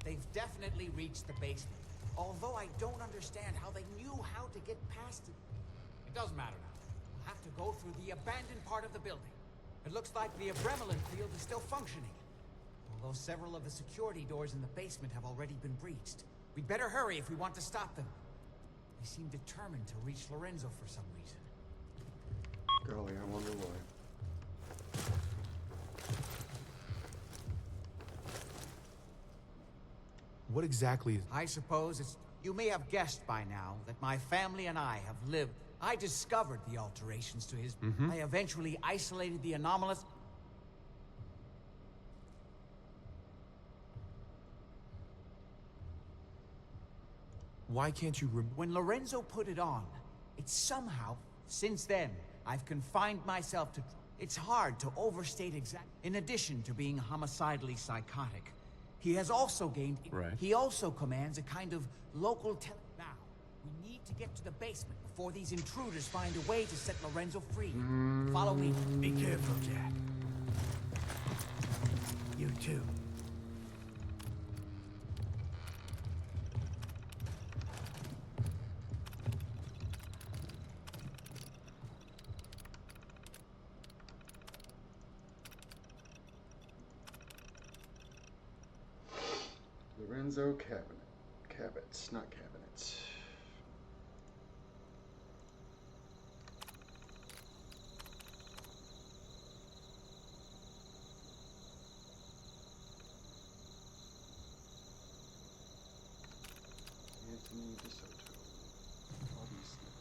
They've definitely reached the basement. Although I don't understand how they knew how to get past it. It doesn't matter now. We'll have to go through the abandoned part of the building. It looks like the adrenaline field is still functioning. Although several of the security doors in the basement have already been breached. We'd better hurry if we want to stop them. They seem determined to reach Lorenzo for some reason. Golly, I wonder why. What exactly is... I suppose it's... You may have guessed by now that my family and I have lived... I discovered the alterations to his... I eventually isolated the anomalous... Why can't you When Lorenzo put it on, it's somehow... Since then, I've confined myself to... It's hard to overstate In addition to being homicidally psychotic, he has also gained... Right. He also commands a kind of local Now, we need to get to the basement before these intruders find a way to set Lorenzo free. Follow me. Be careful, Jack. You too. Lorenzo Cabot, not cabinets. Anthony DeSoto, Bobby Smith.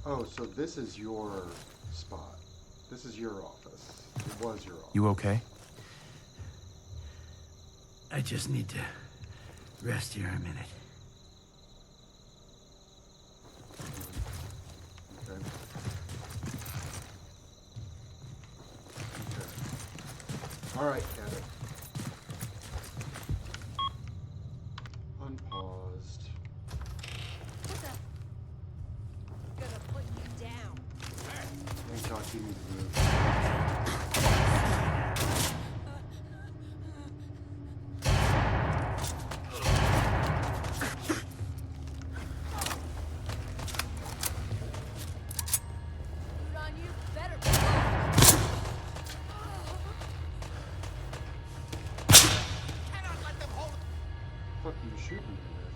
Oh, so this is your spot. This is your office. It was your office. You okay? I just need to rest here a minute. Okay. All right, Cabot. Unpaused. Gonna put you down. Hey, Doc, you need to move. Fuck you shooting me with?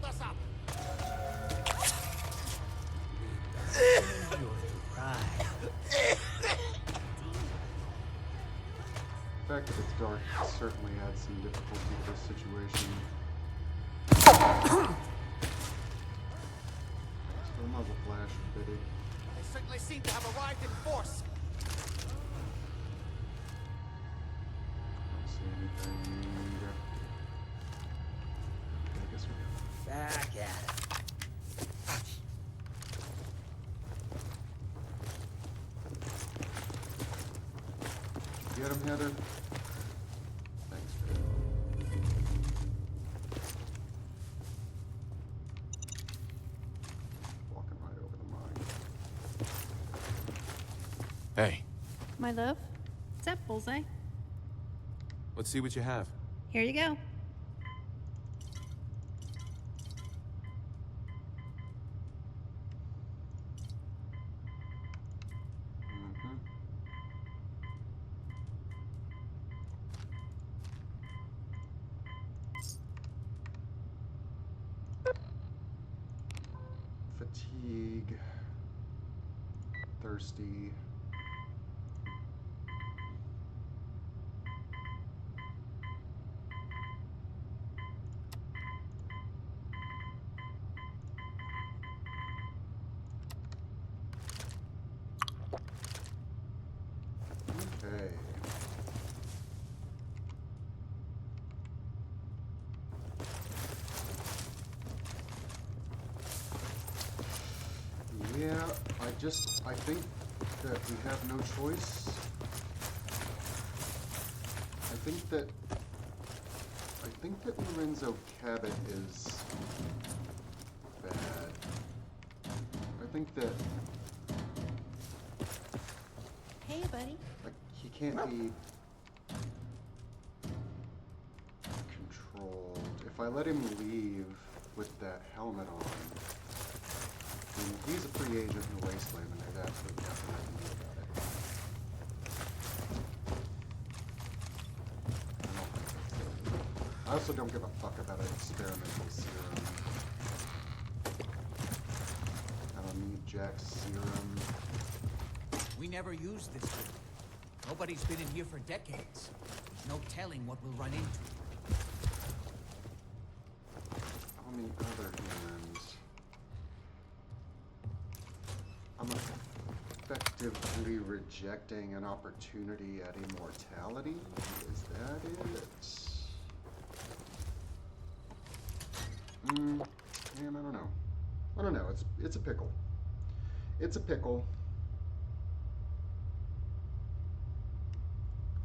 What's up? The fact that it's dark certainly adds some difficulty to this situation. Still muzzle flash, buddy. They certainly seem to have arrived in force. Don't see anything. Okay, I guess we go. Back at it. Get him, Heather. Thanks, man. Walking right over the mine. Hey, My love? What's up, Bullseye? let's see what you have. Here you go. Mm-hmm. Fatigue. Thirsty. Okay. Yeah, I think that we have no choice. I think that Lorenzo Cabot is bad. I think that Hey, buddy. like he can't be controlled. If I let him leave with that helmet on, I mean, he's a free agent in the wasteland, and there's absolutely nothing I can do about it. I also don't give a fuck about an experimental serum. I don't need Jack's serum. We never used this room. Nobody's been in here for decades. There's no telling what we'll run into. On the other hand, I'm effectively rejecting an opportunity at immortality. Is that it? Man, I don't know. I don't know. It's a pickle. It's a pickle.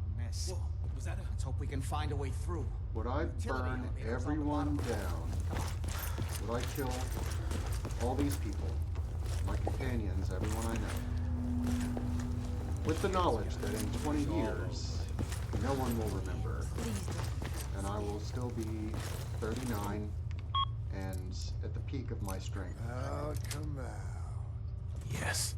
A mess. Whoa, was that Let's hope we can find a way through. Would I burn everyone down? Would I kill all these people? My companions, everyone I know. With the knowledge that in 20 years, no one will remember. And I will still be 39 and at the peak of my strength. Oh, come out. Yes.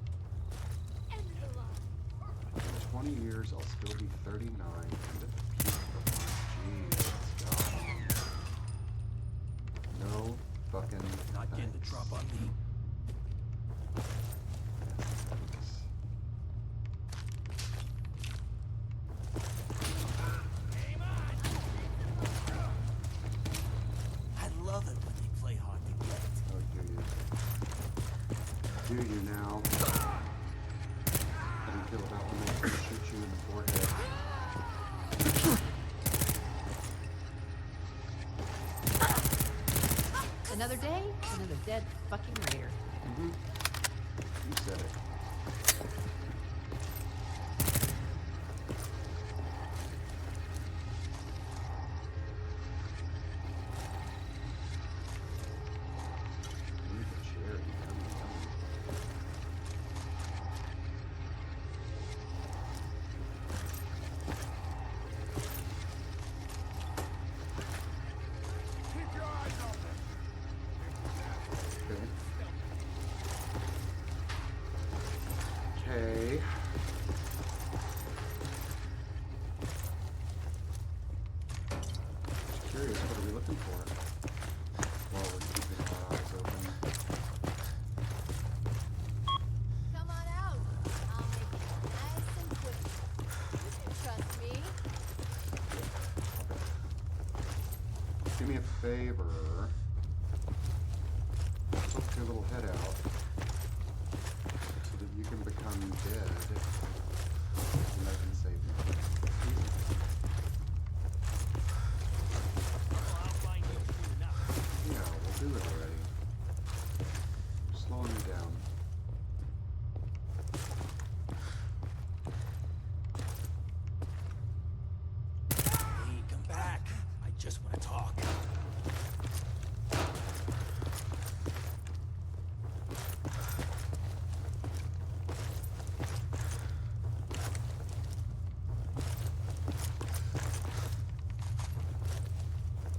In 20 years, I'll still be 39 and at the peak of my Jesus God. No fucking Not getting the drop on me. I love it when they play hard to get. Oh, do you? Do you now? How do you feel about when they shoot you in the forehead? Another day, another dead fucking raider. Mm-hmm. You said it. Need a cherry. Yummy, yummy. Keep your eyes open. Okay. Okay. Just curious, what are we looking for? While we're keeping our eyes open. Come on out. I'll make it nice and quick. You can trust me. Do me a favor. Poke your little head out. you can become dead, and they can save you. Yeah, we'll do it already. You're slowing me down. Hey, come back. I just want to talk.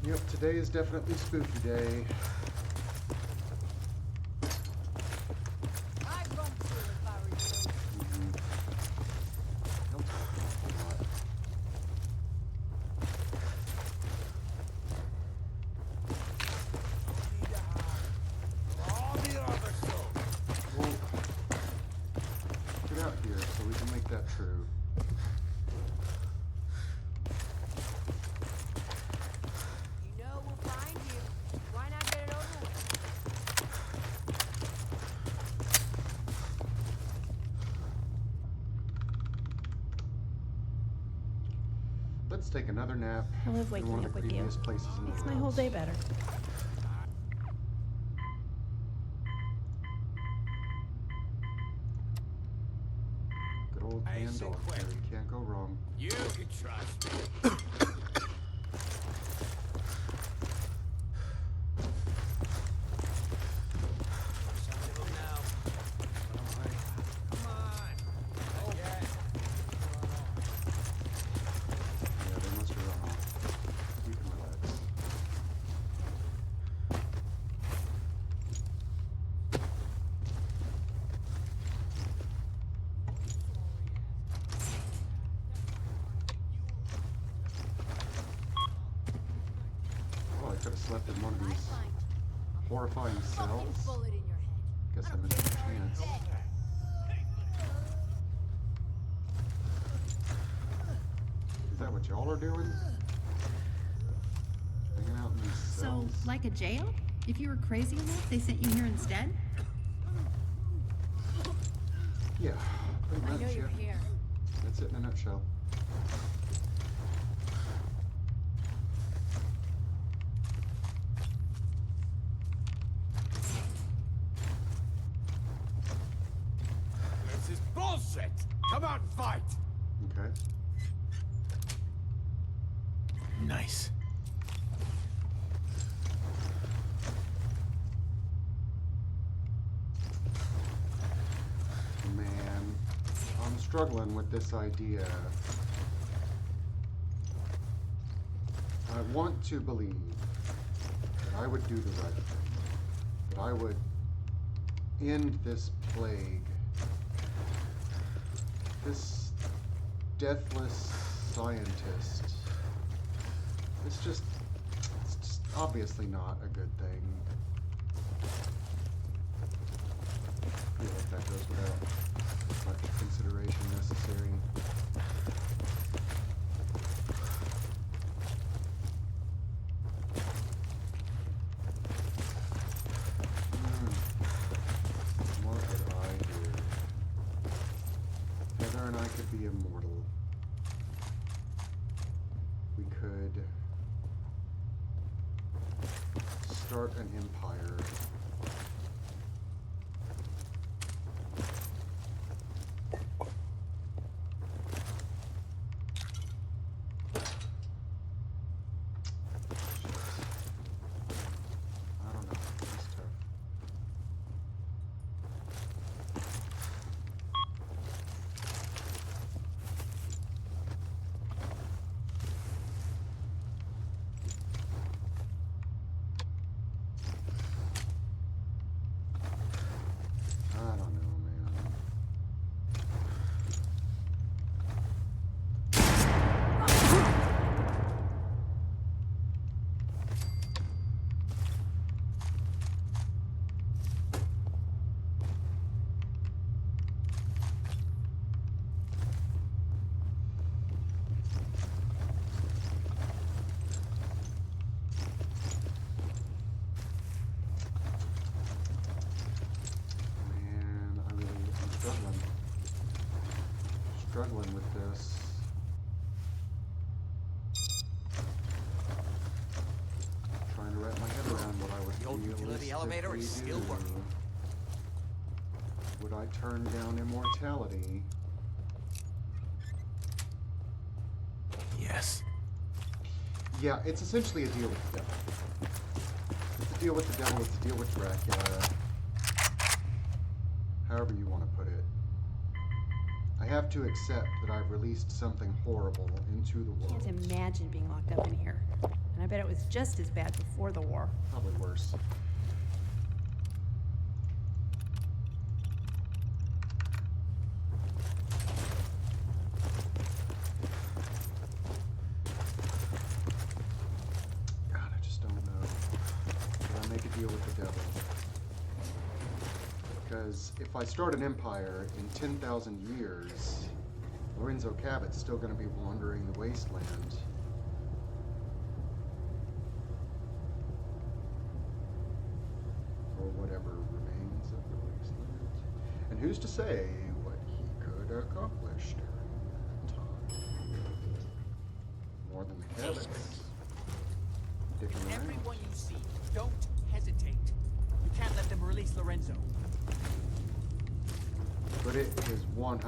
Yep, today is definitely spooky day. I'd run through if I were you. Don't talk an awful lot. Well, get out here so we can make that true. You know we'll find you. Why not get it over with? Let's take another nap. I love in waking one of up the with you. creepiest places in the Makes world. my whole day better. Good old Nice tan and dog quick. Terry. Can't go wrong. You can trust me. Some of them now. Come on. Not yet. Yeah, they must have run off. You can relax. Oh, I could have slept in one of these horrifying cells. Bullet in your head. Guess I missed a chance. Is that what y'all are doing? Hanging out in these So, cells? like a jail? If you were crazy enough, they sent you here instead? Yeah, pretty I much, know yeah. you're here. That's it in a nutshell. This is bullshit. Come out and fight. Okay. Nice. Man, I'm struggling with this idea. I want to believe that I would do the right thing. That I would end this plague. This deathless scientist. It's just obviously not a good thing. I feel like that goes without much consideration necessary. What would I do? Heather and I could be immortal. We could start an empire. I don't know. It's tough. struggling with this. Trying to wrap my head around what I would The old utility elevator is still realistically working. do. Would I turn down immortality? Yes. Yeah, it's essentially a deal with the devil. It's a deal with the devil, it's a deal with Dracula. However you want to put it. I have to accept that I've released something horrible into the world. Can't imagine being locked up in here. And I bet it was just as bad before the war. Probably worse. God, I just don't know. Should I make a deal with the devil? Because if I start an empire in 10,000 years, Lorenzo Cabot's still going to be wandering the wasteland. Or whatever remains of the wasteland. And who's to say what he could accomplish during that time? More than the Cabots. Dicking around. Everyone you see, don't hesitate. You can't let them release Lorenzo. But it is 100%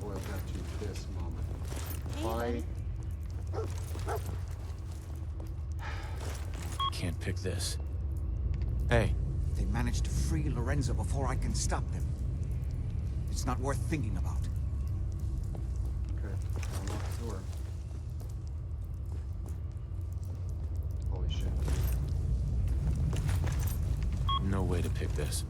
boiled down to this moment. Can't pick this. Hey. They managed to free Lorenzo before I can stop them. It's not worth thinking about. Okay, unlock the door. Holy shit. No way to pick this.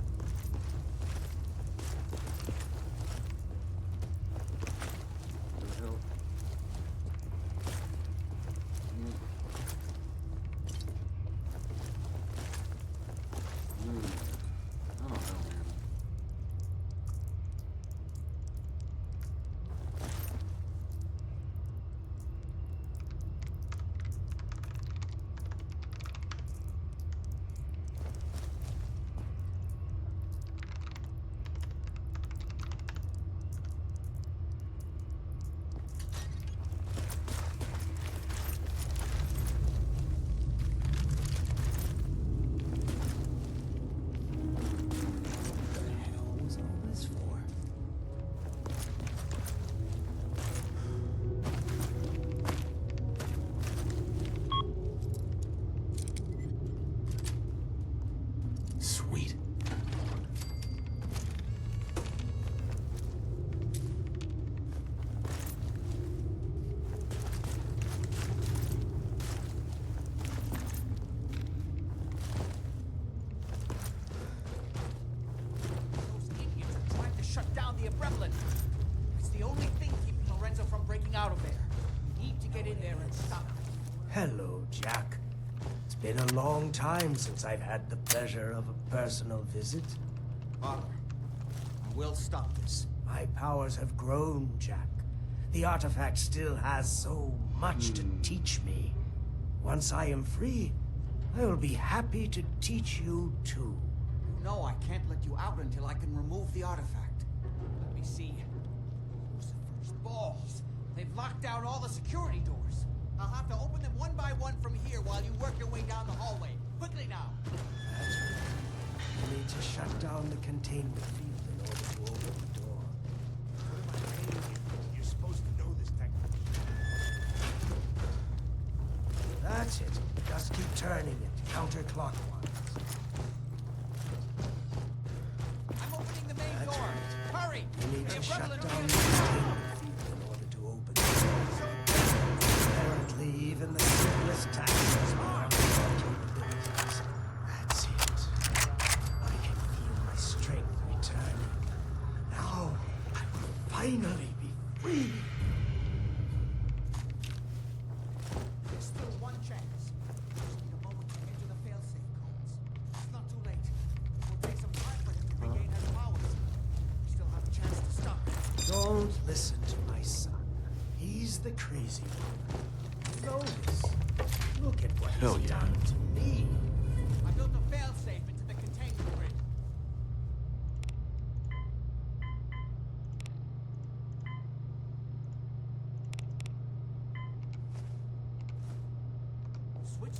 Out of there. We need to get in there and stop it. Hello, Jack. It's been a long time since I've had the pleasure of a personal visit. Father, I will stop this. My powers have grown, Jack. The artifact still has so much to teach me. Once I am free, I will be happy to teach you too. You know I can't let you out until I can remove the artifact. Let me see. Lucifer's balls. They've locked down all the security doors. I'll have to open them one by one from here while you work your way down the hallway. Quickly now. That's right. You need to shut down the containment field in order to open the door. You're supposed to know this technique. That's it. Just keep turning it counterclockwise. I'm opening the main door. Right. Hurry! You need They to have shut rebel down the invaders. containment field in order to open the door. Apparently, even the simplest tasks are beyond capabilities. That's it. I can feel my strength returning. Now, I will finally be free. There's still one chance. Just need a moment to enter the failsafe codes. It's not too late. It will take some time for him to regain his powers. We still have a chance to stop him. Don't listen to my son. He's the crazy one. Lois, look at what he's done to me. I built a failsafe into the containment grid.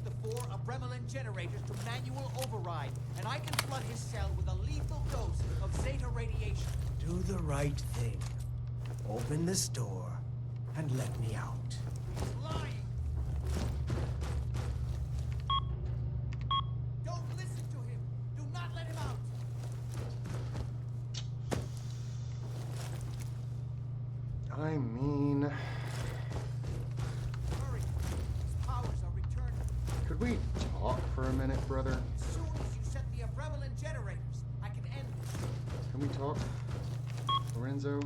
the 4 Abremelin generators to manual override, and I can flood his cell with a lethal dose of Zeta radiation. Do the right thing. Open this door and let me out. He's lying! Don't listen to him! Do not let him out! I mean, Hurry! His powers are returning. could we talk for a minute, brother? As soon as you set the Abremelin generators, I can end this. Can we talk, Lorenzo?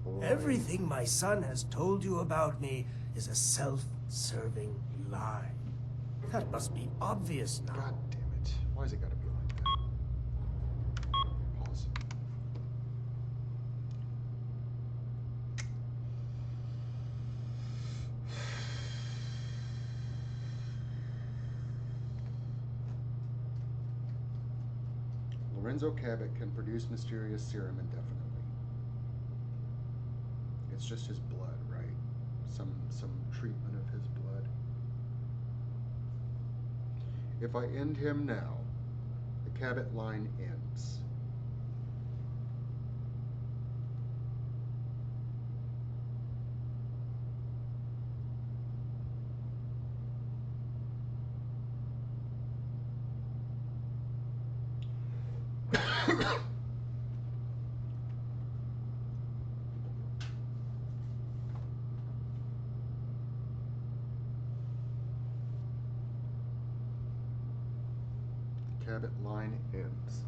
Boy. Everything my son has told you about me is a self-serving lie. That must be obvious now. God damn it. Why's it gotta be like that? Pause. Lorenzo Cabot can produce mysterious serum indefinitely. It's just his blood, right? Some treatment of his blood. If I end him now, the Cabot line ends. Cabot line ends.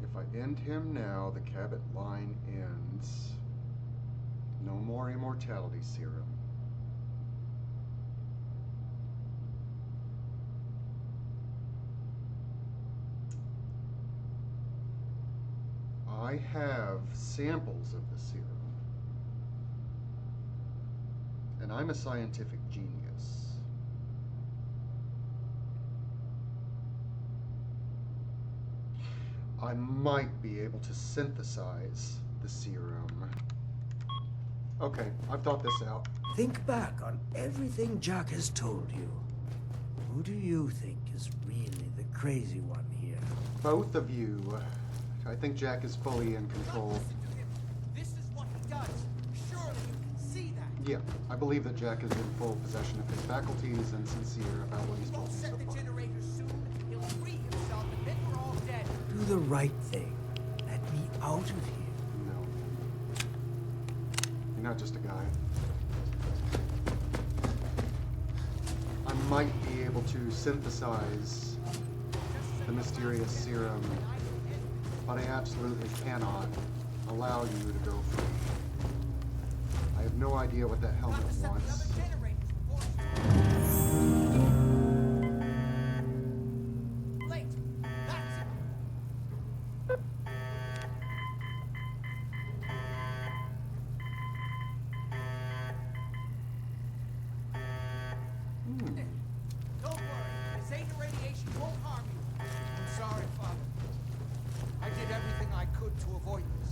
If I end him now, the Cabot line ends. No more immortality serum. I have samples of the serum, and I'm a scientific genius. I might be able to synthesize the serum. Okay, I've thought this out. Think back on everything Jack has told you. Who do you think is really the crazy one here? Both of you. I think Jack is fully in control. Listen to him. This is what he does. Surely you can see that. Yeah, I believe that Jack is in full possession of his faculties and sincere about what he's He told won't me so set the far. generators soon. He'll free himself, and then we're all dead. Do the right thing. Let me out of here. No. You're not just a guy. I might be able to synthesize the mysterious serum, but I absolutely cannot allow you to go free. I have no idea what that helmet wants. Late. That's it. Don't worry. The Zeta radiation won't harm you. I'm sorry, Father. I did everything I could to avoid this.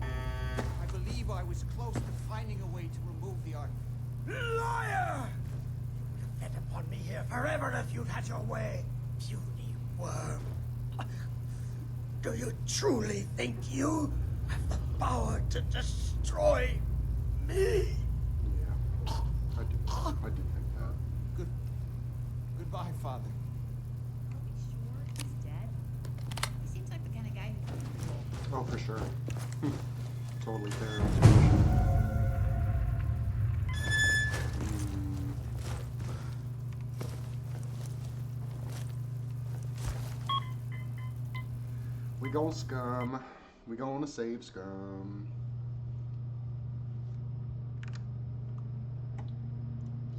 I believe I was close to finding a way to remove the artifact. Liar! You'd fed upon me here forever if you'd had your way, puny worm. Do you truly think you have the power to destroy me? Yeah, I do. I do think that. Goodbye, Father. Are we sure he's dead? He seems like the kind of guy who could control. Oh, for sure. Totally fair. We gon' scum. We gonna save scum.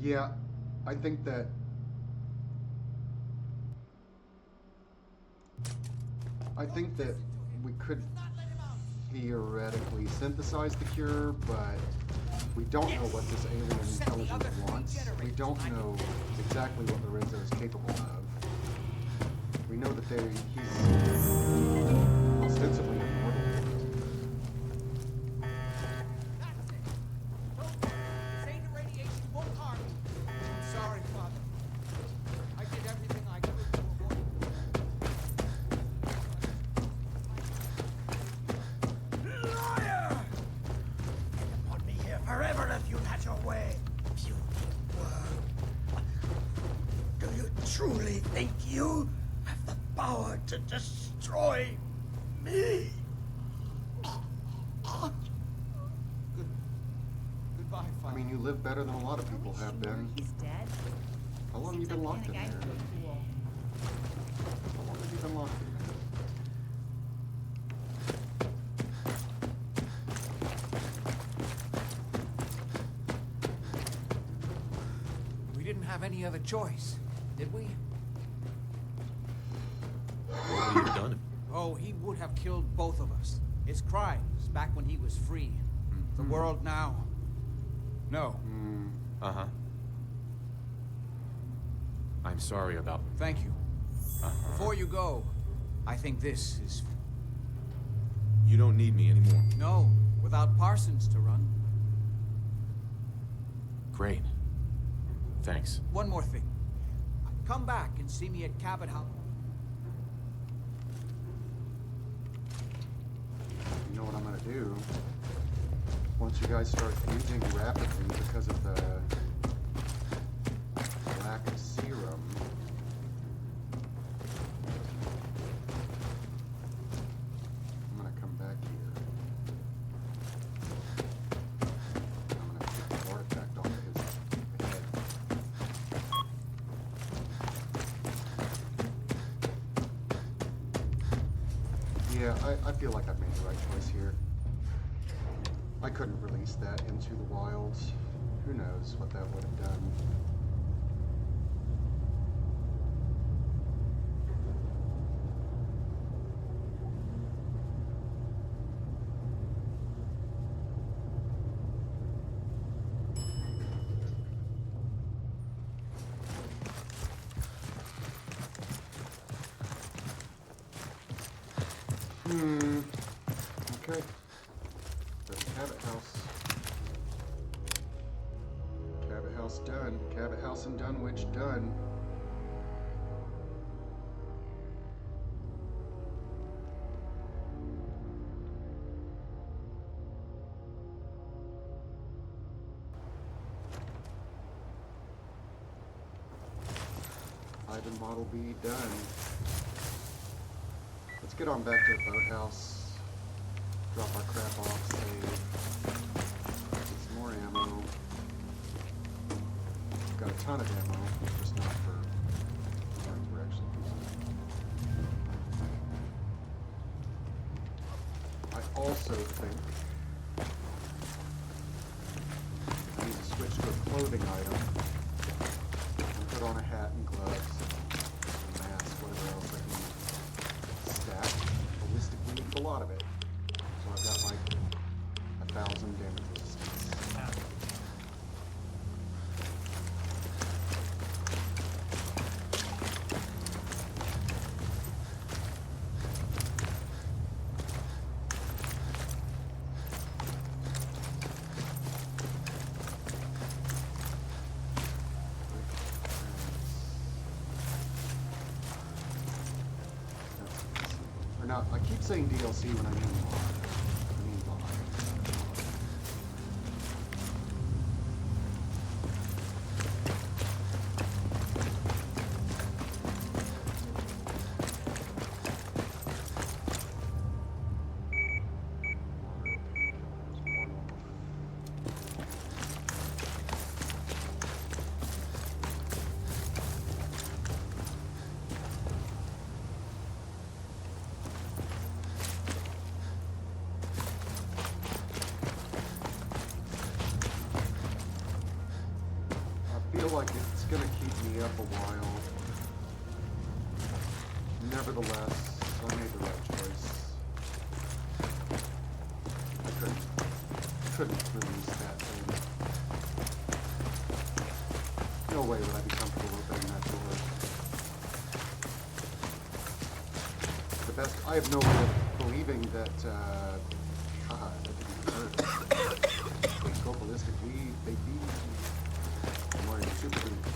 Yeah, I think that we could theoretically synthesize the cure, but we don't know what this alien intelligence wants. We don't know exactly what Lorenzo is capable of. We know that he's ostensibly immortal. That's it. Don't worry. This ain't radiation won't harm you. I'm sorry, Father. I did everything I could to avoid it. Liar! Depend upon me here forever if you had your way. You worm. Do you truly think you have the power to destroy me? Goodbye, I Father. mean, you live better than a lot of people have been. He's dead. How long have you been locked in there? Cool. How long have you been locked in there? We didn't have any other choice, did we? What would he have done? Oh, he would have killed both of us. His crimes back when he was free. The world now. No. Uh-huh. I'm sorry about... Thank you. Before you go, I think this is... You don't need me anymore. No, without Parsons to run. Great. Thanks. One more thing. Come back and see me at Cabot House. You know what I'm gonna do? Once you guys start aging rapidly because of the lack of serum, I'm gonna come back here. I'm gonna take the artifact off of his head. Yeah, I feel like I've made the right choice here. I couldn't release that into the wilds. Who knows what that would have done. Okay. There's Cabot House. Cabot House done. Cabot House in Dunwich done. Ivan Model B done. Let's get on back to the boathouse. Drop our crap off, save. Get some more ammo. Got a ton of ammo, just not for what we're actually using. I also think I need to switch to a clothing item and put on a hat and gloves, and mask, whatever else I can stack ballistically, a lot of it. So I've got like 1,000 damage resistance. Or not, I keep saying DLC when I mean mod. I mean mod. I feel like it's gonna keep me up a while. Nevertheless, I made the right choice. I couldn't release that thing. No way would I be comfortable opening that door. The best, I have no way of believing that, that could be hurt. Go ballistic weed, baby. I'm wearing super boots.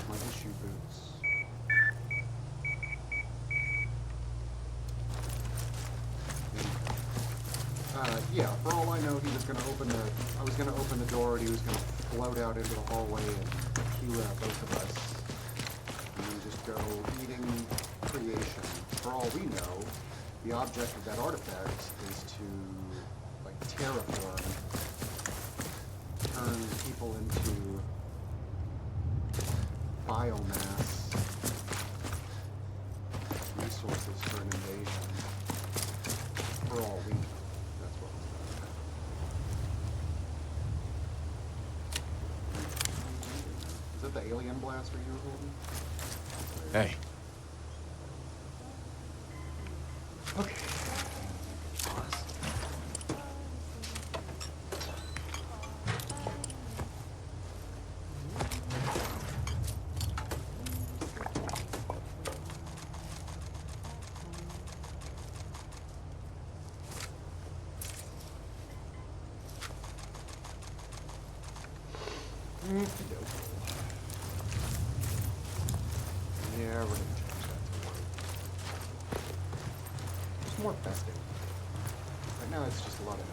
My issue boots. Yeah, for all I know, he was going to I was going to open the door and he was going to float out into the hallway and cue both of us. And then just go eating creation. For all we know, the object of that artifact is to, like, terraform, turn people into biomass resources for an invasion. For all we know. Is that the alien blaster you were holding? Hey. Okay. Yeah, we're gonna change that to white. Just more festive. Right now it's just a lot of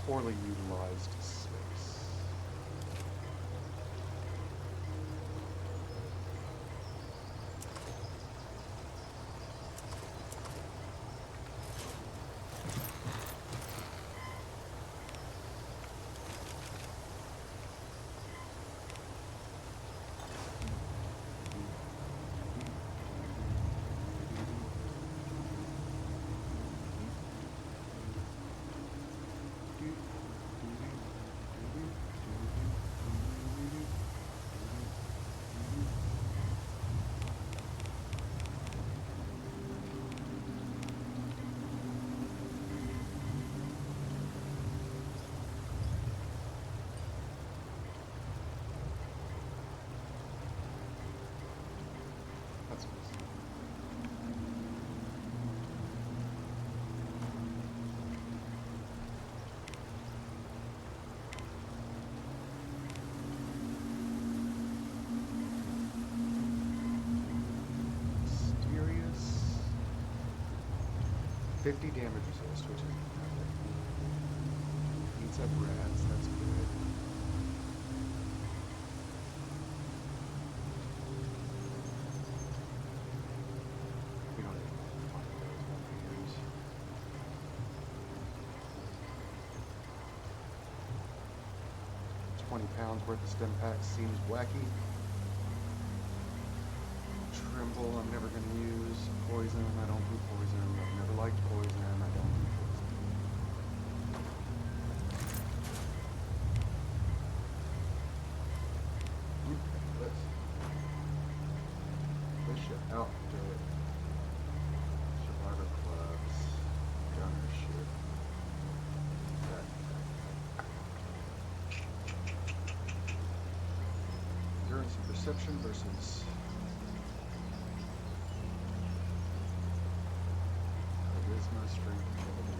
poorly utilized space. Mysterious. 50 damage resist, which is nothing. Eats up rats, that's good. We don't need to find those one-handers. 20 pounds worth of stim packs seems wacky. Tremble, I'm never going to use. Poison, I don't do poison. I've never liked poison, I don't do poison. This shit out, do it. Survivor clubs. Gunner shit. That. Endurance and perception versus charisma, strength, agility.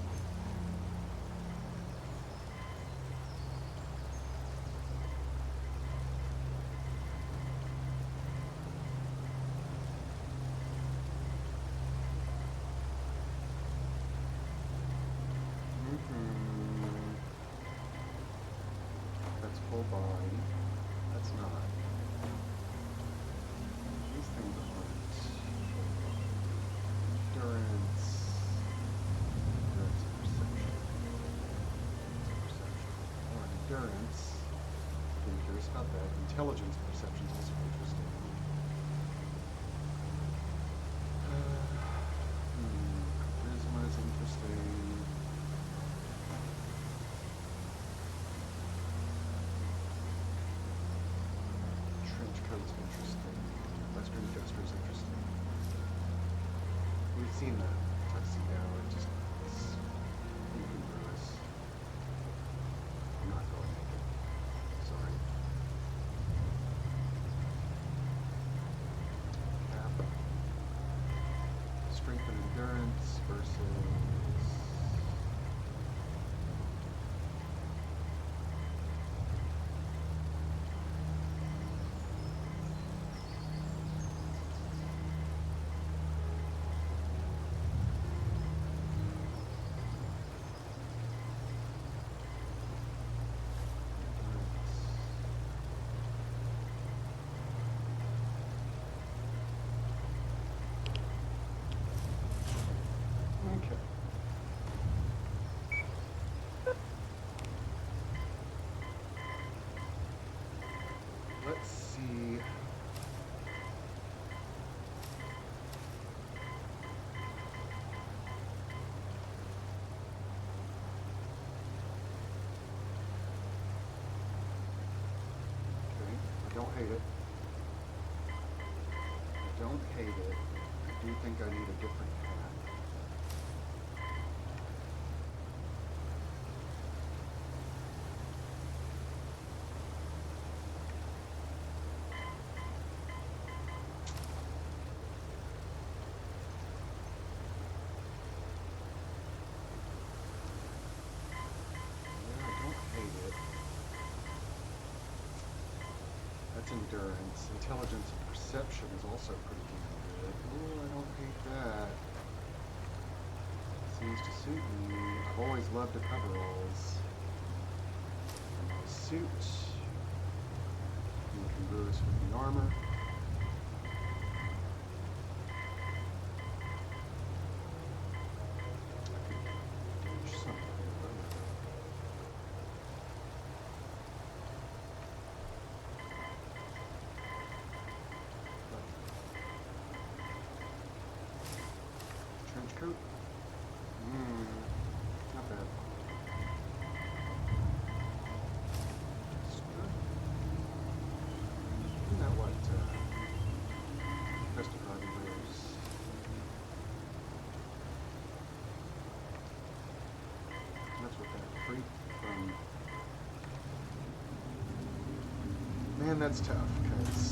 That's full body. That's not. These things aren't. Endurance. Endurance and perception. Or endurance. I'm curious about that. Intelligence and perception is also interesting. Charisma is interesting. Trench coat's interesting. Western Jester's interesting. We've seen the tuxedo, it just is incongruous. I'm not going naked. Sorry. Cap. versus... Okay. Let's see. Okay, I don't hate it. I don't hate it. I do think I need a different path. Yeah, I don't hate it. That's endurance. Intelligence and perception is also pretty damn good. Ooh, I don't hate that. Seems to suit me. I've always loved the coveralls. And my suit congruous with the armor. I could do something. Trench coat? Not bad. Skirt? Isn't that what Christopher wears? That's what that freak from... Man, that's tough, because...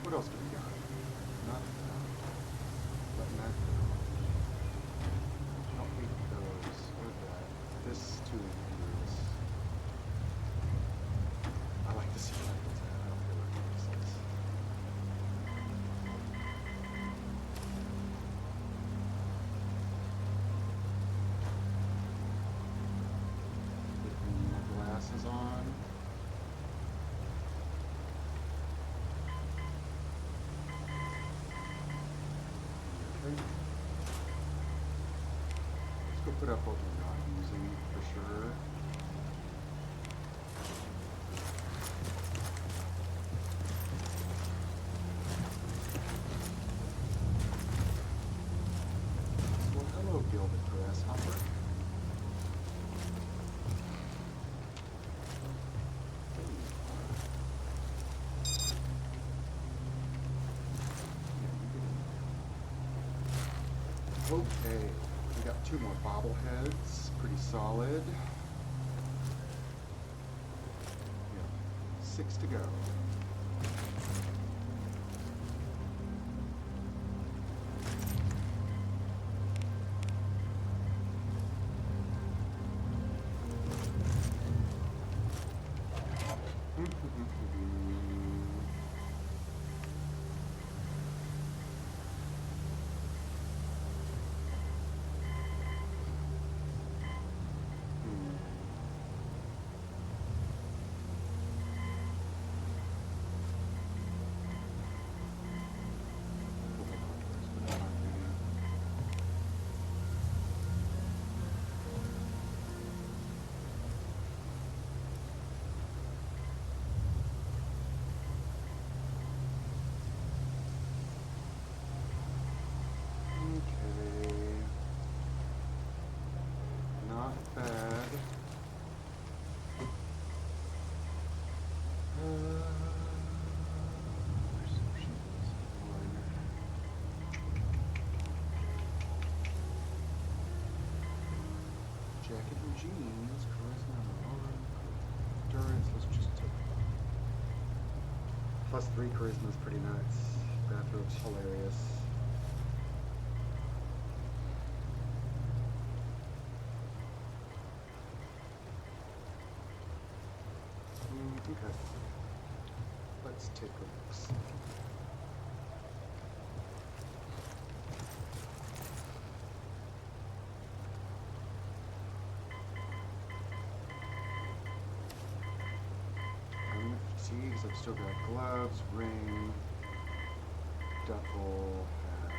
What else do we got? Not letting that go. I don't hate those or that. This too is. I like to see rifles. I don't feel like it useless. Putting my glasses on. Let's go put up what we're not using for sure. Well, hello, gilded grasshopper. Okay, we got 2 more bobbleheads, pretty solid. Yeah, 6 to go. Genes, charisma, endurance, let's just take +3 charisma is pretty nuts. Bathrobe's hilarious. Okay. Let's take a look. Fatigues, I've still got gloves, ring, duffel, hat.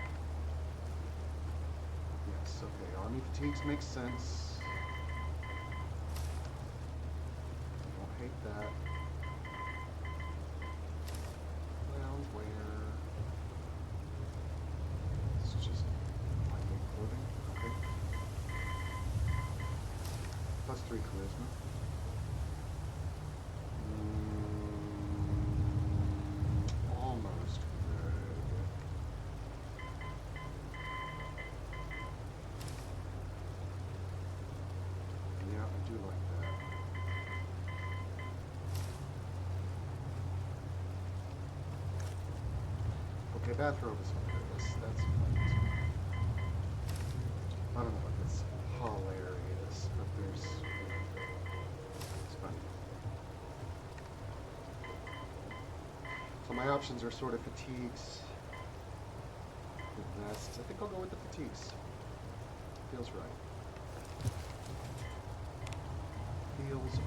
Yes, okay, army fatigues makes sense. Don't hate that. Lounge wear. It's just lightweight clothing, okay. +3 charisma. Almost good. Yeah, I do like that. Okay, bathrobe is hilarious. That's fun. I don't know if it's hilarious, but it's fun. So my options are sort of fatigues, the vest. I think I'll go with the fatigues. Feels right. Feels right.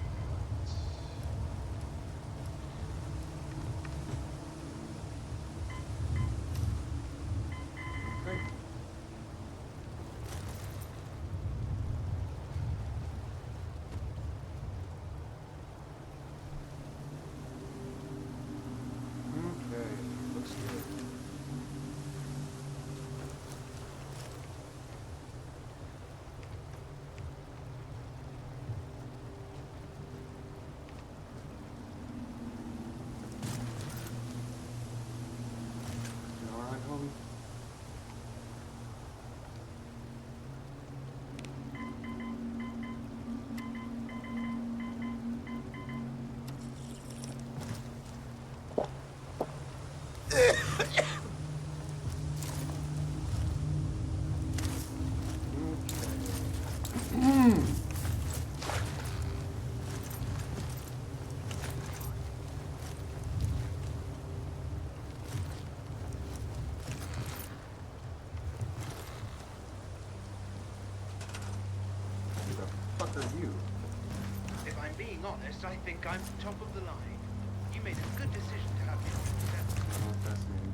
Okay. Okay, looks good. You all right, homie? Who the fuck are you? If I'm being honest, I think I'm top of the line. You made a good decision to have me on your set. Oh, fascinating.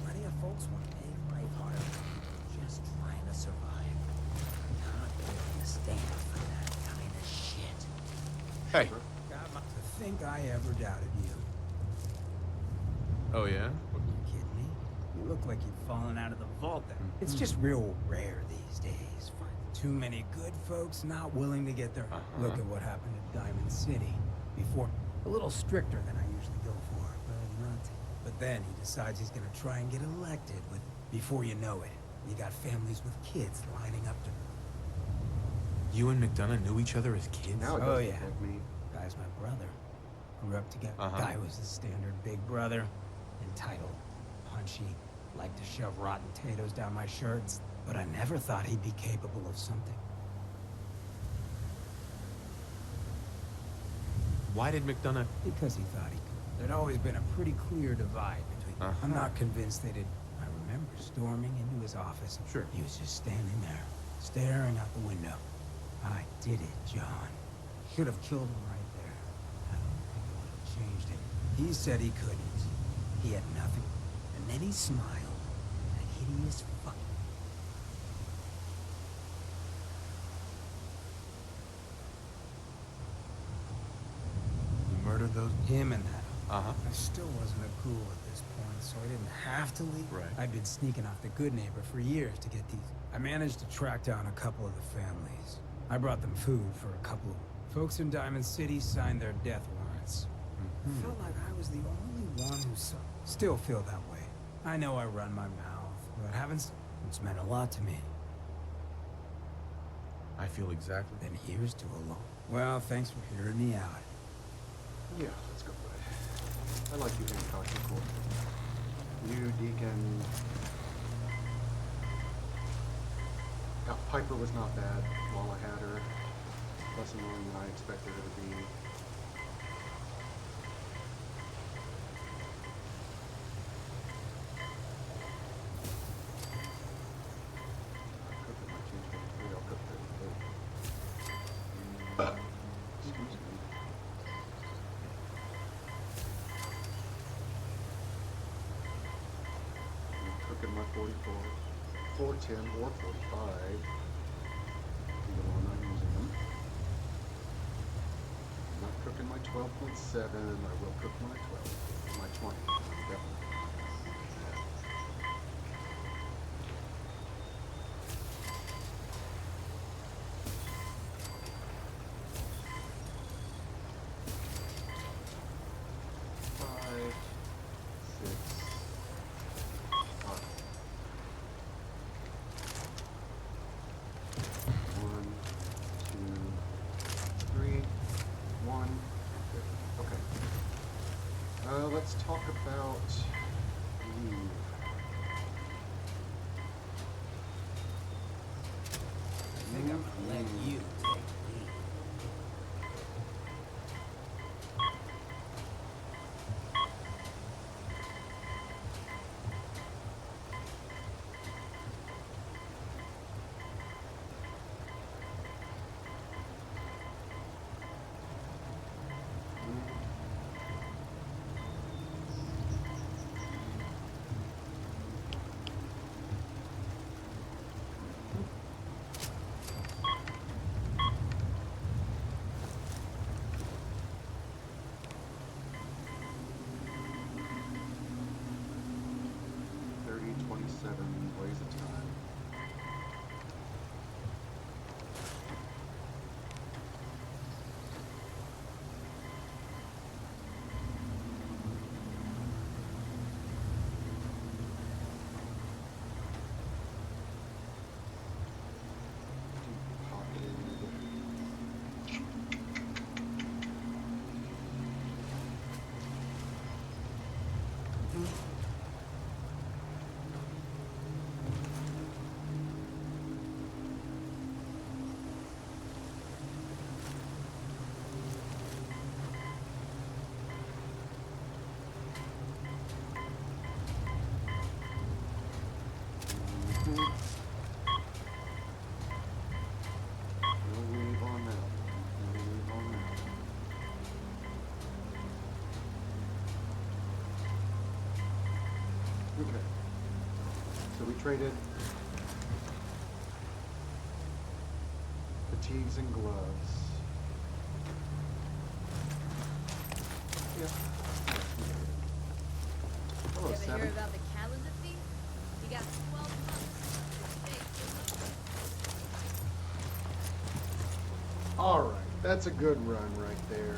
Plenty of folks want to make life harder. Just trying to survive. Not willing to stand for that kind of shit. Hey. To think I ever doubted you. Oh, yeah? You kidding me? You look like you've fallen out of the vault then. It's just real rare these days. Find too many good folks not willing to get their... Look at what happened at Diamond City. Before, a little stricter than I usually go for, but not. But then he decides he's gonna try and get elected with... Before you know it, you got families with kids lining up to... You and McDonough knew each other as kids? Now it Oh, doesn't yeah. look like me. Guy's my brother. Grew up together. Guy was the standard big brother. Entitled, punchy, liked to shove rotten potatoes down my shirts. But I never thought he'd be capable of something. Why did McDonough... Because he thought he could. There'd always been a pretty clear divide between... I'm not convinced they did. I remember storming into his office. Sure. He was just standing there, staring out the window. I did it, John. Should have killed him right there. I don't think it would have changed it. He said he couldn't. He had nothing. And then he smiled. That hideous fuck. You murdered those... Him and that. Uh-huh. I still wasn't a ghoul at this point, so I didn't have to leave. Right. I'd been sneaking off the good neighbor for years to get these. I managed to track down a couple of the families. I brought them food for a couple of folks in Diamond City signed their death warrants. Felt like I was the only one who saw. Still feel that way. I know I run my mouth, but it's meant a lot to me. I feel exactly. Then here's to a long. Well, thanks for hearing me out. Yeah, let's go for it. I like you, Hancock. You're cool. You, Deacon. Yeah, Piper was not bad while I had her. Less annoying than I expected her to be. Excuse me. I'm cooking my 44, 410 or 45. Either one I'm using them. I'm not cooking my 12.7. I will cook my 12, my 20. Definitely. Let's talk about leave. I think I'm gonna let you take lead. Ways of time. Okay. So we traded fatigues and gloves. Yeah. Hello, You ever Seven. hear about the calendar thief? He got 12 months. All right, that's a good run right there.